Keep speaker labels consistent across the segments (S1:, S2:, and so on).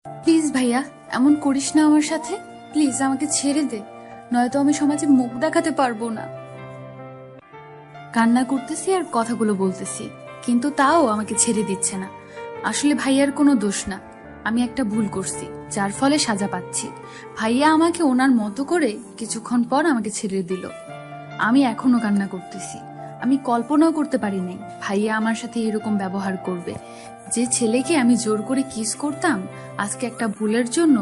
S1: Please ভাইয়া, এমন করিস না আমার সাথে। প্লিজ আমাকে ছেড়ে দে, নয়তো আমি সমাজে মুখ দেখাতে পারবো না। কান্না করতেছি আর কথাগুলো বলতেছি, কিন্তু তাও আমাকে ছেড়ে দিচ্ছে না। আসলে ভাইয়ার কোনো দোষ না, আমি একটা ভুল করছি যার ফলে সাজা পাচ্ছি। ভাইয়া আমাকে ওনার মতো করে কিছুক্ষণ পর আমাকে ছেড়ে দিল। আমি এখনো কান্না করতেছি। আমি কল্পনাও করতে পারি নাই ভাইয়া আমার সাথে এরকম ব্যবহার করবে। যে ছেলেকে আমি জোর করে কিস করতাম, আজকে একটা ভুলের জন্য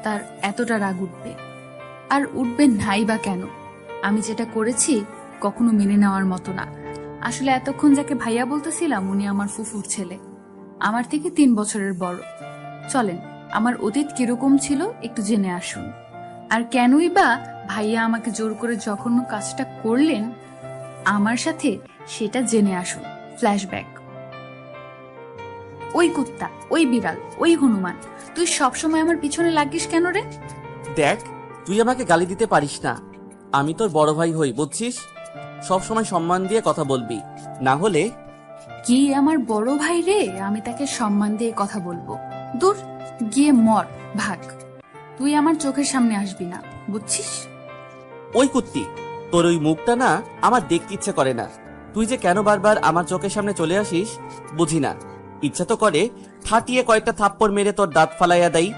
S1: তার এতটা রাগ উঠবে। আর উঠবে নাই বা কেন? আমি যেটা করেছি কখনো মেনে নেওয়ার মতো না। আসলে এতক্ষণ যাকে ভাইয়া বলতেছিলাম উনি আমার ফুফুর ছেলে, আমার থেকে 3 বছরের বড়। চলেন আমার অতীত কিরকম ছিল একটু জেনে আসুন। আর কেনই বা ভাইয়া আমাকে জোর করে জঘন্য কাজটা করলেন আমার সাথে, সেটা জেনে আসুন। ফ্ল্যাশব্যাক। ওই কুত্তা, ওই বিড়াল, ওই হনুমান, তুই সবসময় আমার পিছনে লাগিস কেন রে?
S2: দেখ, তুই আমাকে গালি দিতে পারিস না। আমি তোর বড় ভাই হই, বুঝছিস? সবসময় সম্মান দিয়ে কথা বলবি, না হলে।
S1: কি আমার বড় ভাই রে, আমি তাকে সম্মান দিয়ে কথা বলবো? দূর, গিয়ে মর, ভাগ। তুই আমার চোখের সামনে আসবি না, বুঝছিস?
S2: ওই কুত্তি, তোর ওই মুখটা না আমার দেখতে ইচ্ছে করে না। তুই যে কেন বারবার আমার চোখের সামনে চলে আসিস বুঝি না। ইচ্ছা তো করে ফাটিয়ে কয়েকটা থাপ্পড় মেরে তোর দাঁত ফালাইয়া দেই।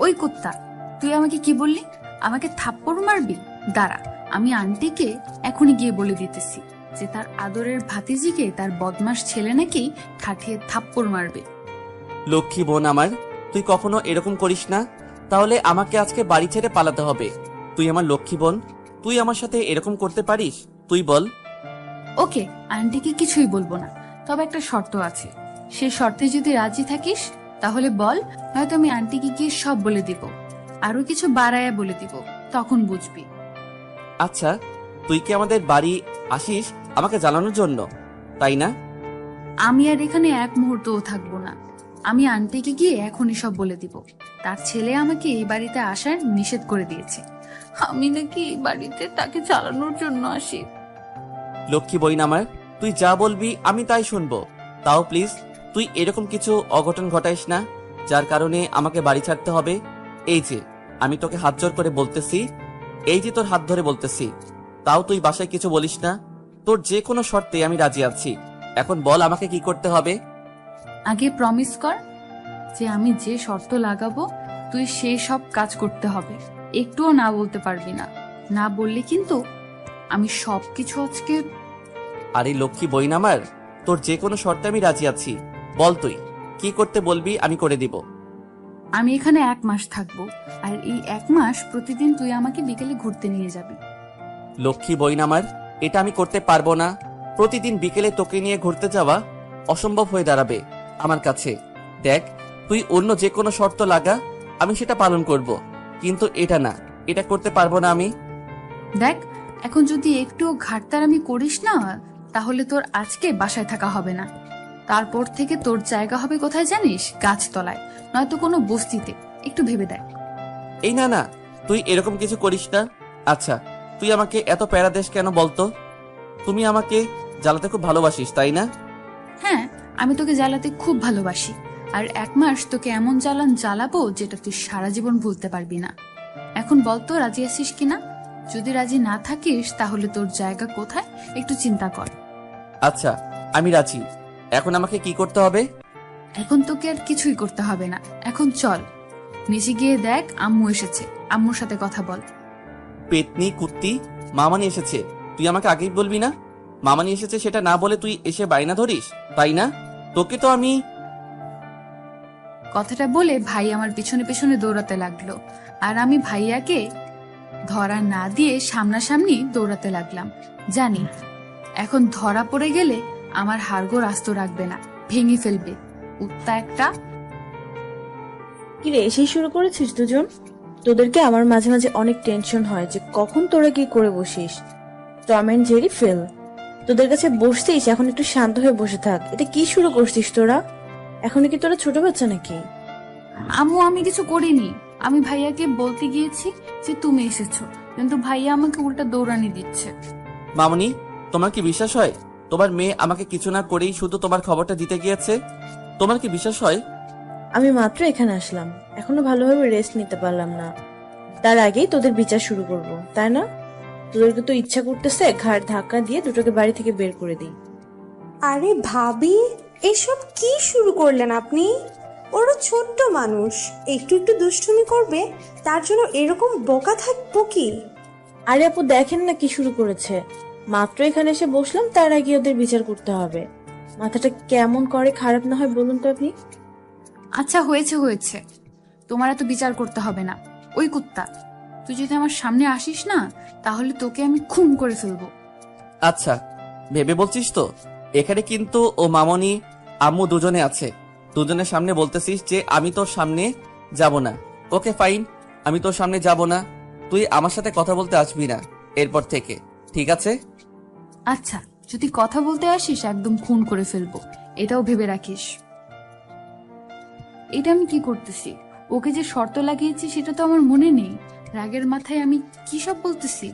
S1: ওই কুত্তা, তুই আমাকে কি বললি? আমাকে থাপ্পড় মারবি? দাঁড়া, আমি আন্টিকে এখনই গিয়ে বলে দিতেছি যে তার আদরের ভাতিজিকে তার বদমাস ছেলে নাকি ঠাঠিয়ে থাপ্পড় মারবে।
S2: লক্ষ্মী বোন আমার, তুই কখনো এরকম করিস না। তাহলে আমাকে আজকে বাড়ি ছেড়ে পালাতে হবে। তুই আমার লক্ষ্মী বোন, তুই আমার সাথে এরকম করতে পারিস? তুই বল।
S1: ওকে, আন্টিকে কিছুই বলবো না, তবে একটা শর্ত আছে। সেই শর্তে যদি রাজি থাকিস তাহলে বল, নয়তো আমি আন্টিকে গিয়ে সব বলে দিব, আরো কিছু বাড়ায়া বলে দিব, তখন বুঝবি।
S2: আচ্ছা, তুই কি আমাদের বাড়ি আসিস আমাকে জানানোর জন্য, তাই না?
S1: আমি আর এখানে এক মুহূর্তও থাকবো না। আমি আন্টিকে গিয়ে এখনই সব বলে দিব। তার ছেলে আমাকে এই বাড়িতে আসার নিষেধ করে দিয়েছে। আমি নাকি এই বাড়িতে তাকে চালানোর জন্য আসি।
S2: লক্ষ্মী বইন আমার, তুই যা বলবি আমি তাই শুনবো। তাও প্লিজ তুই এরকম কিছু অঘটন ঘটাইস না যার কারণে আমাকে বাড়ি ছাড়তে হবে। এই যে আমি তোকে হাত জোর করে বলতেছি, এই যে তোর হাত ধরে বলতেছি, তাও তুই বাসায় কিছু বলিস না। তোর যে কোনো শর্তে আমি রাজি আছি। এখন বল আমাকে কি করতে হবে।
S1: আগে প্রমিস কর যে আমি যে শর্ত লাগাবো তুই সেই সব কাজ করতে হবে। একটুও না বলতে পারবি না। না বললে কিন্তু আমি সবকিছু আজকে।
S2: আরে লক্ষ্মী বইন আমার, তোর যে কোনো শর্তে আমি রাজি আছি। বল তুই কি করতে বলবি, আমি করে দিব।
S1: আমি এখানে 1 মাস থাকবো, আর এই 1 মাস প্রতিদিন তুই আমাকে বিকেলে ঘুরতে নিয়ে যাবি।
S2: লক্ষ্মী বইন আমার, এটা আমি করতে পারবো না। প্রতিদিন বিকেলে তোকে নিয়ে ঘুরতে যাওয়া অসম্ভব হয়ে দাঁড়াবে আমার কাছে। দেখ, তুই অন্য যে কোনো শর্ত লাগা, আমি সেটা পালন করব, কিন্তু এটা না, এটা করতে পারবো না আমি।
S1: দেখ, এখন যদি একটুও ঘাটতারামি করিস না, তাহলে তোর আজকে বাসায় থাকা হবে না। তারপর থেকে তোর জায়গা হবে কোথায় জানিস? গাছতলায়, নয়তো কোনো বস্তিতে। একটু ভেবে দেখ।
S2: এই না না, তুই এরকম কিছু করিস না। আচ্ছা, তুই আমাকে এত প্যারা দেশ কেন বলতো? তুমি আমাকে জ্বালাতে খুব ভালোবাসিস, তাই না?
S1: হ্যাঁ, আমি তোকে জ্বালাতে খুব ভালোবাসি। আর 1 মাস তোকে এমন জ্বালাবো যেটা তুই সারা জীবন ভুলতে পারবি না। এখন বলতো রাজি আছিস কিনা? যদি রাজি না থাকিস তাহলে তোর জায়গা কোথায় একটু চিন্তা কর।
S2: আচ্ছা, আমি রাজি। এখন আমাকে কি করতে হবে?
S1: এখন তোকে আর কিছুই করতে হবে না। এখন চল নিচে গিয়ে দেখ আম্মু এসেছে, আম্মুর সাথে কথা বল।
S2: পেতনি কুত্তি, মামানি এসেছে। তুই আমাকে আগেই বলবি না? মামানি এসেছে সেটা না বলে তুই এসে বায়না ধরিস, তাই না? তোকে তো আমি।
S1: কথাটা বলে ভাই আমার পিছনে পিছনে দৌড়াতে লাগলো, আর আমি ভাইয়াকে ধরা না দিয়ে সামনাসামনি দৌড়াতে লাগলাম। জানি এখন ধরা পড়ে গেলে আমার হাড়গোড় আস্ত রাখবে না, ভেঙে ফেলবে। উত্তা একটা।
S3: কিরে, এসেই শুরু করেছিস দুজন? তোদেরকে আমার মাঝে মাঝে অনেক টেনশন হয় যে কখন তোরা কি করে বসিস। Tom and Jerry fail. তোদের কাছে বসতিস, এখন একটু শান্ত হয়ে বসে থাক। এটা কি শুরু করছিস তোরা? এখন কি তোরা ছোট বাচ্চা নাকি?
S1: আম্মু, আমি কিছু করিনি। আমি ভাইয়াকে বলতে গিয়েছি যে তুমি এসেছো, কিন্তু ভাইয়া আমাকে উল্টা দৌড়ানি দিচ্ছে।
S2: মামনি, তোমার কি বিশ্বাস হয় তোমার মেয়ে আমাকে কিছু না করেই শুধু তোমার খবরটা দিতে গিয়েছে? তোমার কি বিশ্বাস হয়?
S3: আমি মাত্র এখানে আসলাম, এখনো ভালোভাবে রেস্ট নিতে পারলাম না। তার আগেই তোদের বিচার শুরু করব, তাই না? তোদেরকে তো ইচ্ছা করতেছে ঘাড় ধাক্কা দিয়ে দুটোকে বাড়ি থেকে বের করে দিই।
S4: আরে ভাবি, এসব কি শুরু করলেন আপনি? ওরা ছোট্ট মানুষ, একটু একটু দুষ্টুমি করবে, তার জন্য এরকম বোকা থাকবো কি?
S3: আরে আপু দেখেন না কি শুরু করেছে। মাত্র এখানে এসে বসলাম, তার আগে ওদের বিচার করতে হবে। মাথাটা কেমন করে খারাপ না হয় বলুন তো আপনি।
S1: আচ্ছা হয়েছে হয়েছে, তোমার এত বিচার করতে হবে না। ওই কুত্তা, তুই যদি আমার সামনে আসিস না, তাহলে তোকে আমি খুন করে ফেলবো।
S2: আচ্ছা, ভেবে বলছিস তো? এখানে কিন্তু ও মামনি আম্মু দুজনে আছে। দুজনের সামনে বলতেছিস যে আমি তোর সামনে যাব না। ওকে ফাইন, আমি তোর সামনে যাব না। তুই আমার সাথে কথা বলতে আসবি না এরপর থেকে, ঠিক আছে?
S1: আচ্ছা, যদি কথা বলতে আসিস একদম খুন করে ফেলবো, এটাও ভেবে রাখিস। এটা আমি কি করতেছি? ওকে যে শর্ত লাগিয়েছি সেটা তো আমার মনে নেই। রাগের মাথায় আমি কি সব বলতেছি।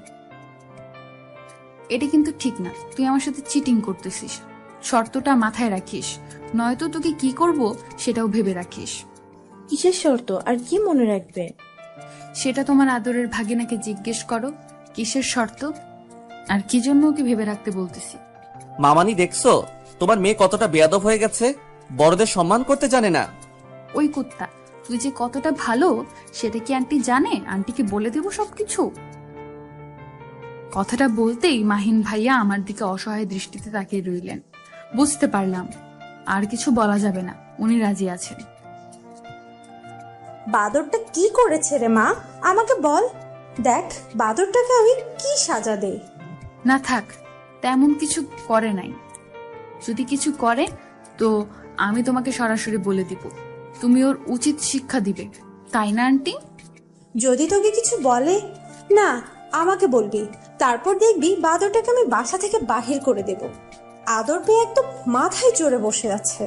S1: এটা কিন্তু ঠিক না, তুই আমার সাথে চিটিং করতেছিস। শর্তটা মাথায় রাখিস, নয়তো তোকে কি করব সেটাও ভেবে রাখিস।
S3: কিসের শর্ত আর কি মনে রাখবে?
S1: সেটা তোমার আদরের ভাগিনাকে জিজ্ঞেস করো কিসের শর্ত আর কি জন্য ওকে ভেবে রাখতে বলতেছি।
S2: মামানি দেখছো তোমার মেয়ে কতটা বেয়াদব হয়ে গেছে, বড়দের সম্মান করতে জানে না।
S1: ওই কুত্তা, তুই যে কতটা ভালো সেটা কি আন্টি জানে? আন্টিকে বলে দেবো সবকিছু। কথাটা বলতেই মাহিন ভাইয়া আমার দিকে অসহায় দৃষ্টিতে তাকিয়ে রইলেন। বুঝতে পারলাম আর কিছু বলা যাবে না, উনি রাজি আছেন।
S4: বাদরটা কি করেছে রে মা, আমাকে বল। দেখ বাদরটাকে আমি কি সাজা দেই।
S1: না থাক, তেমন কিছু করে নাই। যদি কিছু করে তো আমি তোমাকে সরাসরি বলে দিব, তুমি ওর উচিত শিক্ষা দিবে, তাই না আন্টি?
S4: যদি তোকে কিছু বলে না, আমাকে বলবি, তারপর দেখবি বাদরটাকে আমি বাসা থেকে বাহির করে দেব। আদর পেয়ে একদম মাথায় চড়ে বসে আছে।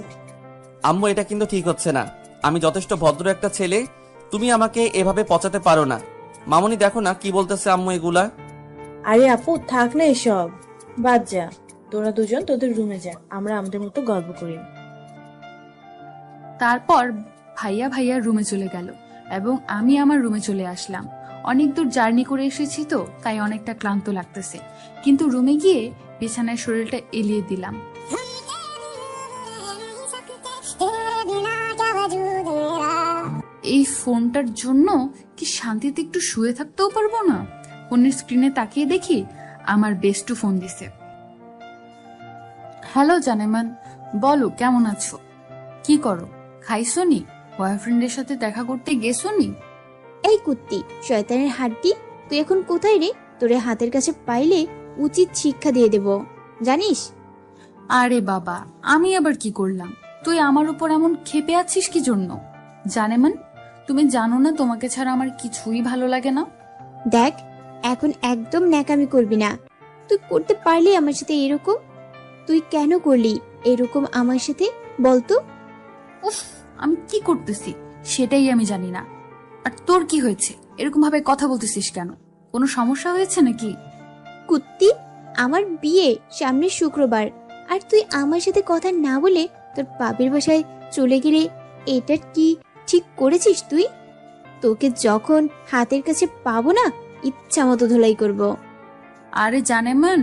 S2: আম্মু এটা কিন্তু ঠিক হচ্ছে না। আমি যথেষ্ট ভদ্র একটা ছেলে, তুমি আমাকে এভাবে পচাতে পারো না। মামনি দেখো না কি বলতেছে আম্মু এগুলা।
S3: আরে আপু থাক না এসব, বাদ যা। তোরা দুজন তোদের রুমে যা, আমরা আমাদের মতো গল্প করি।
S1: তারপর ভাইয়া ভাইয়ার রুমে চলে গেল এবং আমি আমার রুমে চলে আসলাম। অনেক দূর জার্নি করে এসেছি তো, তাই অনেকটা ক্লান্ত লাগতেছে। কিন্তু রুমে গিয়ে বিছানায় শরীরটা এলিয়ে দিলাম। এই ফোনটার জন্য কি শান্তিতে একটু শুয়ে থাকতেও পারবো না? ফোনের স্ক্রিনে তাকিয়ে দেখি আমার বেস্টু ফোন দিছে। হ্যালো জানেমান, বলো কেমন আছো, কি করো, খাইছো নি, বয়ফ্রেন্ডের সাথে দেখা করতে গেছো নি?
S5: এই কুত্তি শয়তানের হাড্ডি, তুই এখন কোথায় রে? তোরে হাতের কাছে পাইলে উচিত শিক্ষা দিয়ে দেব, জানিস?
S1: আরে বাবা, আমি আবার কি করলাম? তুই আমার উপর এমন ক্ষেপে আছিস কি জন্য? জানেমান, তুমি জানো না তোমাকে ছাড়া আমার কিছুই ভালো লাগে না।
S5: দেখ, এখন একদম ন্যাকামি করবি না। তুই করতে পারলি আমার সাথে এরকম? তুই কেন করলি এরকম আমার সাথে বলতো?
S1: উফ, আমি কি করতেছি সেটাই আমি জানি না। আর তোর কি হয়েছে? এরকম ভাবে কথা বলতেছিস কেন? কোনো সমস্যা হয়েছে নাকি?
S5: কুত্তি, আমার বিয়ে সামনের শুক্রবার, আর তুই আমার সাথে কথা না বলে তোর বাপের বাসায় চলে গেলে এটা কি ঠিক করেছিস তুই? তোকে যখন হাতের কাছে পাবো না, ইচ্ছা মতো ধোলাই করব।
S1: আরে জানেমান,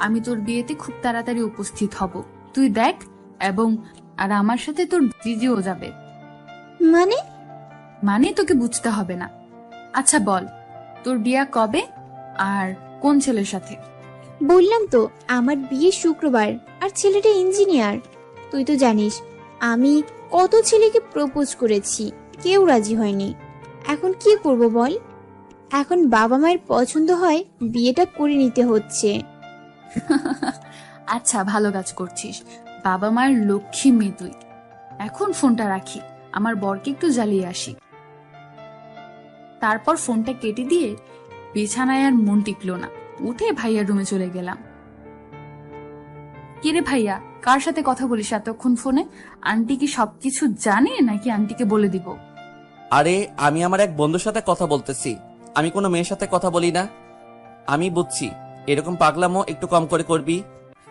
S1: আমি তোর বিয়েতে খুব তাড়াতাড়ি উপস্থিত হব, তুই দেখ। এবং আর আমার সাথে তোর দিদিও যাবে।
S5: মানে?
S1: মানে তোকে বুঝতে হবে না। আচ্ছা বল, তোর বিয়া কবে আর কোন ছেলের সাথে?
S5: বললাম তো আমার বিয়ে শুক্রবার, আর ছেলেটা ইঞ্জিনিয়ার। তুই তো জানিস আমি কত ছেলেকে প্রপোজ করেছি, কেউ রাজি হয়নি। এখন কি করব বল? এখন বাবা মায়ের পছন্দ হয় বিয়েটা করে নিতে হচ্ছে।
S1: আচ্ছা, ভালো কাজ করছিস, বাবা মায়ের লক্ষ্মী মেয়ে তুই। এখন ফোনটা রাখি, আমার বরকে একটু জ্বালিয়ে আসি। তারপর ফোনটা কেটে দিয়ে বিছানায় আর মন টিকলো না, উঠে ভাইয়ার রুমে চলে গেলাম। কিরে ভাইয়া, কার সাথে কথা বলিস এতক্ষণ ফোনে? আন্টি কি সবকিছু জানে নাকি আন্টিকে বলে দিব?
S2: আরে আমি আমার এক বন্ধুর সাথে কথা বলতেছি, আমি কোনো মেয়ের সাথে কথা বলি না। আমি বুঝছি, এরকম পাগলামো একটু কম করে করবি।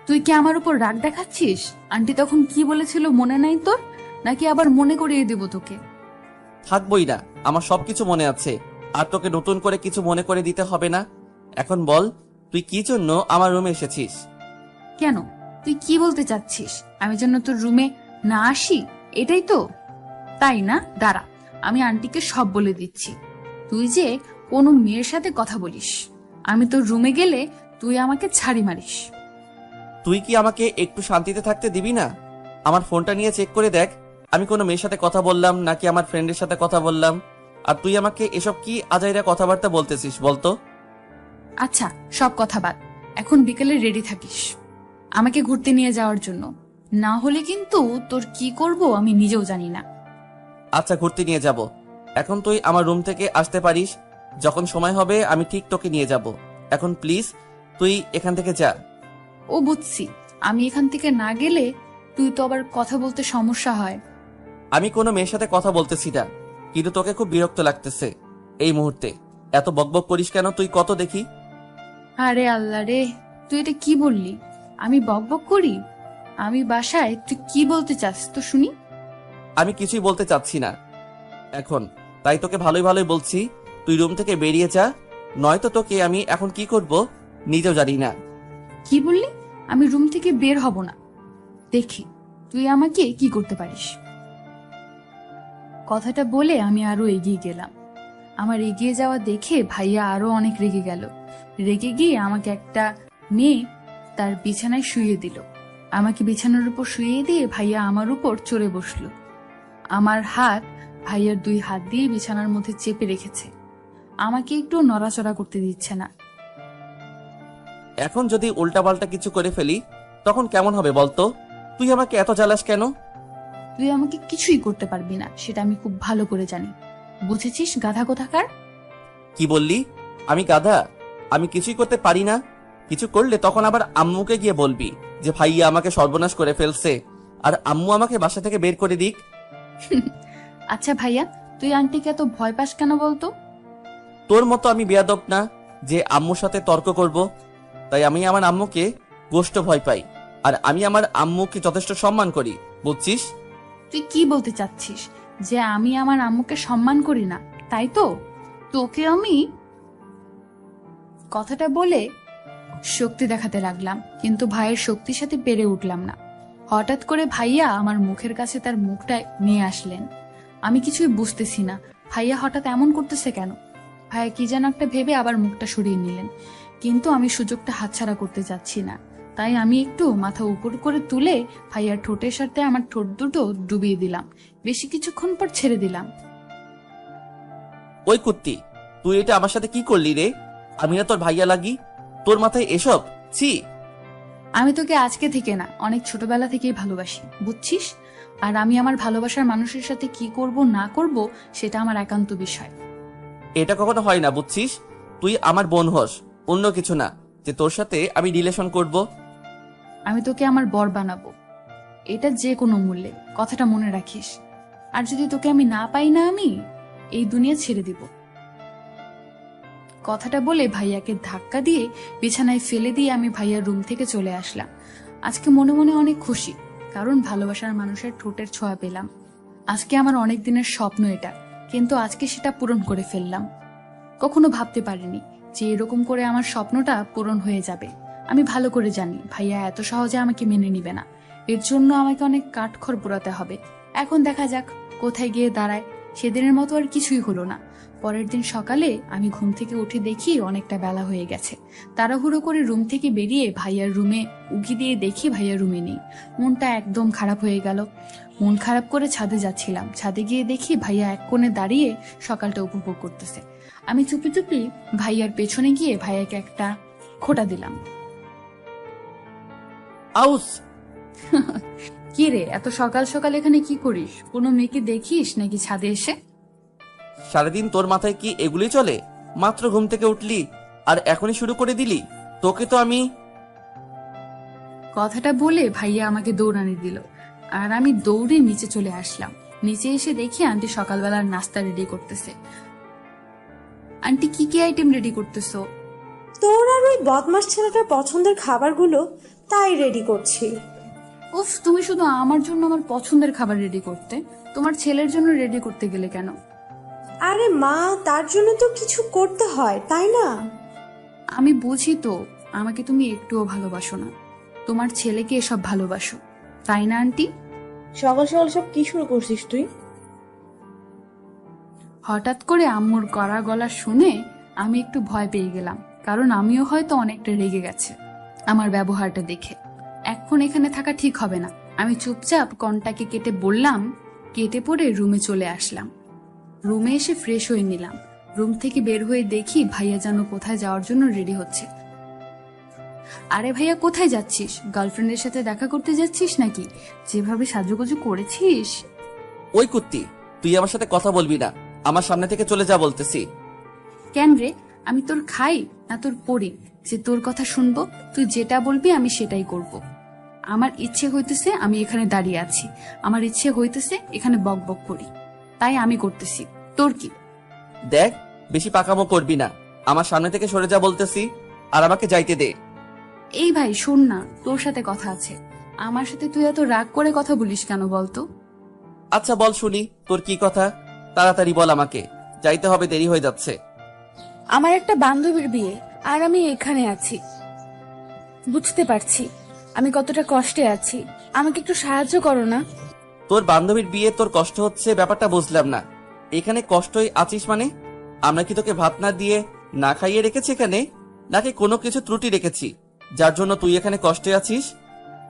S1: তুই কি আমার উপর রাগ দেখাচ্ছিস? আন্টি তখন কি বলেছিল মনে নাই তোর? নাকি আবার মনে করিয়ে দেব তোকে?
S2: থাকবই না, আমার সবকিছু মনে আছে, আর তোকে নতুন করে কিছু মনে করে দিতে হবে না। এখন বল, তুই কি জন্য আমার রুমে এসেছিস?
S1: কেন, তুই কি বলতে চাচ্ছিস? আমি যেন তোর রুমে না আসি, এটাই তো? তাই না? দাঁড়া, আমি আন্টিকে সব বলে দিচ্ছি। তুই যে কোনো মেয়ের সাথে কথা বলিস, আমি তোর রুমে গেলে তুই আমাকে ছাড়ি মারিস।
S2: তুই কি আমাকে একটু শান্তিতে থাকতে দিবি না? আমার ফোনটা নিয়ে চেক করে দেখ, আমি কোনো মেয়ের সাথে কথা বললাম নাকি আমার ফ্রেন্ডের সাথে কথা বললাম। আর তুই আমাকে এসব কি আজাইরা কথাবার্তা বলতেছিস বলতো?
S1: আচ্ছা, সব কথা বাদ, এখন বিকেলে রেডি থাকিস আমাকে ঘুরতে নিয়ে যাওয়ার জন্য। না হলে কিন্তু তোর কি করব আমি নিজেও জানি না।
S2: আচ্ছা, ঘুরতে নিয়ে যাব। এখন তুই আমার রুম থেকে আসতে পারিস, যখন সময় হবে আমি ঠিক তোকে নিয়ে যাব। এখন প্লিজ তুই এখান থেকে যা।
S1: ও বুঝছি, আমি এখান থেকে না গেলে তুই তো আবার কথা বলতে সমস্যা হয়।
S2: আমি কোনো মেয়ের সাথে কথা বলতেছি না, কিন্তু তোকে খুব বিরক্ত লাগতেছে এই মুহূর্তে। এত বকবক করিস কেন তুই? কত দেখি।
S1: আরে আল্লাহ রে, তুই এটা কি বললি? আমি বকবক করি? আমি বাসায়, তুই কি বলতে চাস তো শুনি।
S2: আমি কিছুই বলতে চাচ্ছি না এখন, তাই তোকে ভালোই ভালোই বলছি, তুই রুম থেকে বেরিয়ে যা, নয়তো তোকে আমি এখন কি করব নিজেও জানি না।
S1: কি বললি? আমি রুম থেকে বের হব না, দেখি তুই আমাকে কি করতে পারিস। কথাটা বলে আমি আরো এগিয়ে গেলাম। আমার এগিয়ে যাওয়া দেখে ভাইয়া আরো অনেক রেগে গেল। রেগে গিয়ে আমাকে একটা মেয়ে তার বিছানায় শুইয়ে দিল। আমাকে বিছানার উপর শুইয়ে দিয়ে ভাইয়া আমার উপর চড়ে বসলো। আমার হাত ভাইয়ার 2 হাত দিয়ে বিছানার মধ্যে চেপে রেখেছে, আমাকে একটু নড়াচড়া করতে দিচ্ছে না।
S2: এখন যদি উল্টাপাল্টা কিছু করে ফেলি তখন কেমন হবে বলতো? তুই আমাকে এত জ্বালাস কেন?
S1: তুই আমাকে কিছুই করতে পারবি না, সেটা আমি খুব ভালো করে জানি। বুঝেছিস গাধা কোথাকার?
S2: কি বললি? আমি গাধা? আমি কিছুই করতে পারি না? কিছু করলে তখন আবার আম্মুকে গিয়ে বলবি যে ভাইয়া আমাকে সর্বনাশ করে ফেলছে, আর আম্মু আমাকে বাসা থেকে বের করে দিক।
S1: আচ্ছা ভাইয়া, তুই আন্টিকে এত ভয় পাস কেন বলতো?
S2: তোর মতো আমি বেয়াদব না যে আম্মুর সাথে তর্ক করব। তাই আমি আমার আম্মুকে গোষ্ঠ ভয় পাই, আর আমি আমার আম্মুকে যথেষ্ট সম্মান করি, বুঝছিস?
S1: তুই কি বলতে চাচ্ছিস? যে আমি আমার আম্মুকে সম্মান করি না, তাই তো? তোকে আমি... কথাটা বলে শক্তি দেখাতে লাগলাম, কিন্তু ভাইয়ের শক্তির সাথে পেরে উঠলাম না। হঠাৎ করে ভাইয়া আমার মুখের কাছে তার মুখটা নিয়ে আসলেন। আমি কিছুই বুঝতেছি না, ভাইয়া হঠাৎ এমন করতেছে কেন। ভাইয়া কি যেন একটা ভেবে আবার মুখটা সরিয়ে নিলেন, কিন্তু আমি সুযোগটা হাতছাড়া করতে যাচ্ছি না। তাই আমি একটু মাথা উপর করে তুলে ভাইয়ার ঠোঁটের সাথে আমার ঠোঁট দুটো ডুবিয়ে দিলাম। বেশি কিছুক্ষণ পর ছেড়ে দিলাম।
S2: ওই কুত্তি, তুই এটা আমার সাথে কি করলি রে? আমি না তোর ভাইয়া লাগি? তোর মাথায় এসব? ছি!
S1: আমি তোকে আজকে থেকে না, অনেক ছোটবেলা থেকেই ভালোবাসি, বুঝছিস? আর আমি আমার ভালোবাসার মানুষের সাথে কি করব না করব সেটা আমার একান্ত বিষয়।
S2: এটা কখনো হয় না, বুঝছিস? তুই আমার বোন হস, অন্য কিছু না যে তোর সাথে আমি রিলেশন করব।
S1: আমি তোকে আমার বর বানাবো, এটা যে কোনো মূল্যে, কথাটা মনে রাখিস। আর যদি তোকে আমি না পাই না, আমি এই দুনিয়া ছেড়ে দিব। কথাটা বলে ভাইয়াকে ধাক্কা দিয়ে বিছানায় ফেলে দিয়ে আমি ভাইয়ার রুম থেকে চলে আসলাম। আজকে মনে মনে অনেক খুশি, কারণ ভালোবাসার মানুষের ঠোঁটের ছোঁয়া পেলাম। আজকে আমার অনেক দিনের স্বপ্ন এটা, কিন্তু আজকে সেটা পূরণ করে ফেললাম। কখনো ভাবতে পারিনি যে এরকম করে আমার স্বপ্নটা পূরণ হয়ে যাবে। আমি ভালো করে জানি ভাইয়া এত সহজে আমাকে মেনে নিবে না, এর জন্য আমাকে অনেক কাঠখড় পোড়াতে হবে। এখন দেখা যাক কোথায় গিয়ে দাঁড়ায়। সেদিনের মতো আর কিছুই হলো না। পরের দিন সকালে আমি ঘুম থেকে উঠে দেখি অনেকটা বেলা হয়ে গেছে। তাড়াহুড়ো করে রুম থেকে বেরিয়ে ভাইয়ার রুমে উকি দিয়ে দেখি ভাইয়ার রুমে নেই। মনটা একদম খারাপ হয়ে গেল। মন খারাপ করে ছাদে যাচ্ছিলাম, ছাদে গিয়ে দেখি ভাইয়া এক কোণে দাঁড়িয়ে সকালটা উপভোগ করতেছে। আমি চুপি চুপি ভাইয়ার পেছনে গিয়ে ভাইয়াকে একটা খোঁটা দিলাম।
S2: আউস!
S1: কি রে, এত সকাল সকাল এখানে কি করিস? কোনো মেয়েকে দেখিস নাকি ছাদে এসে?
S2: সারাদিন তোর মাথায় কি এগুলি চলে? মাত্র ঘুম থেকে উঠলি আর এখনই শুরু করে দিলি? তোকে তো আমি...
S1: কথাটা বলে ভাইয়া আমাকে দৌড়ানি দিল, আর আমি দৌড়ে নিচে চলে আসলাম। নিচে এসে দেখি আন্টি সকালবেলার নাস্তা রেডি করতেছে। আন্টি কি কি আইটেম রেডি করতেছো?
S4: তোর আর ওই বদমাস ছেলেটার পছন্দের খাবারগুলো তাই রেডি করছি।
S1: উফ, তুমি শুধু আমার জন্য আমার পছন্দের খাবার রেডি করতে, তোমার ছেলের জন্য রেডি করতে গেলে কেন?
S4: আরে মা, তার জন্য তো কিছু করতে হয়, তাই না?
S1: আমি বুঝি তো আমাকে তুমি একটুও ভালোবাসো না, তোমার ছেলেকে এসব ভালোবাসো, তাই না আন্টি?
S3: সকাল সকাল সব কি শুরু করছিস তুই?
S1: হঠাৎ করে আম্মুর কড়া গলা শুনে আমি একটু ভয় পেয়ে গেলাম, কারণ আমিও হয়তো অনেকটা রেগে গেছে আমার ব্যবহারটা দেখে। এখন এখানে থাকা ঠিক হবে না। আমি চুপচাপ কনটাকে কেটে বললাম, কেটে পড়ে রুমে চলে আসলাম। রুমে এসে ফ্রেশ হয়ে নিলাম। রুম থেকে বের হয়ে দেখি ভাইয়া যেন কোথায় যাওয়ার জন্য রেডি হচ্ছে। আরে ভাইয়া, কোথায় যাচ্ছিস? গার্লফ্রেন্ডের সাথে দেখা করতে যাচ্ছিস নাকি? যেভাবে সাজুগুজু করেছিস।
S2: ওই কুত্তি, তুই আমার সাথে কথা বলবি না, আমার সামনে থেকে চলে যা বলতেছি।
S1: কেন রে, আমি তোর খাই না তোর পড়ি যে তোর কথা শুনবো? তুই যেটা বলবি আমি সেটাই করব। আমার ইচ্ছে হইতেছে আমি এখানে দাঁড়িয়ে আছি, আমার ইচ্ছে হইতেছে এখানে বক বক করি, তাই আমি করতেছি। তোর কি?
S2: দেখ, বেশি পাকামো করবি না, আমার সামনে থেকে সরে যা বলতেছি, আর আমাকে যাইতে দে।
S1: এই ভাই শোন না, তোর সাথে কথা আছে। আমার সাথে তুই এত রাগ করে কথা বলিস কেন বলতো?
S2: আচ্ছা বল শুনি, তোর কি কথা? তাড়াতাড়ি বল, আমাকে যাইতে হবে, দেরি হয়ে যাচ্ছে।
S6: আমার একটা বান্ধবীর বিয়ে, আর আমি এখানে আছি। বুঝতে পারছি আমি কতটা কষ্টে আছি, আমাকে একটু সাহায্য করো না?
S2: তোর বান্ধবীর বিয়ে, তোর কষ্ট হচ্ছে, ব্যাপারটা বুঝলাম না। এখানে কষ্টই আছিস মানে? আমরা কি তোকে ভাত না দিয়ে না খাইয়ে রেখেছি এখানে, নাকি কোনো কিছু ত্রুটি রেখেছি যার জন্য তুই এখানে কষ্টে আছিস?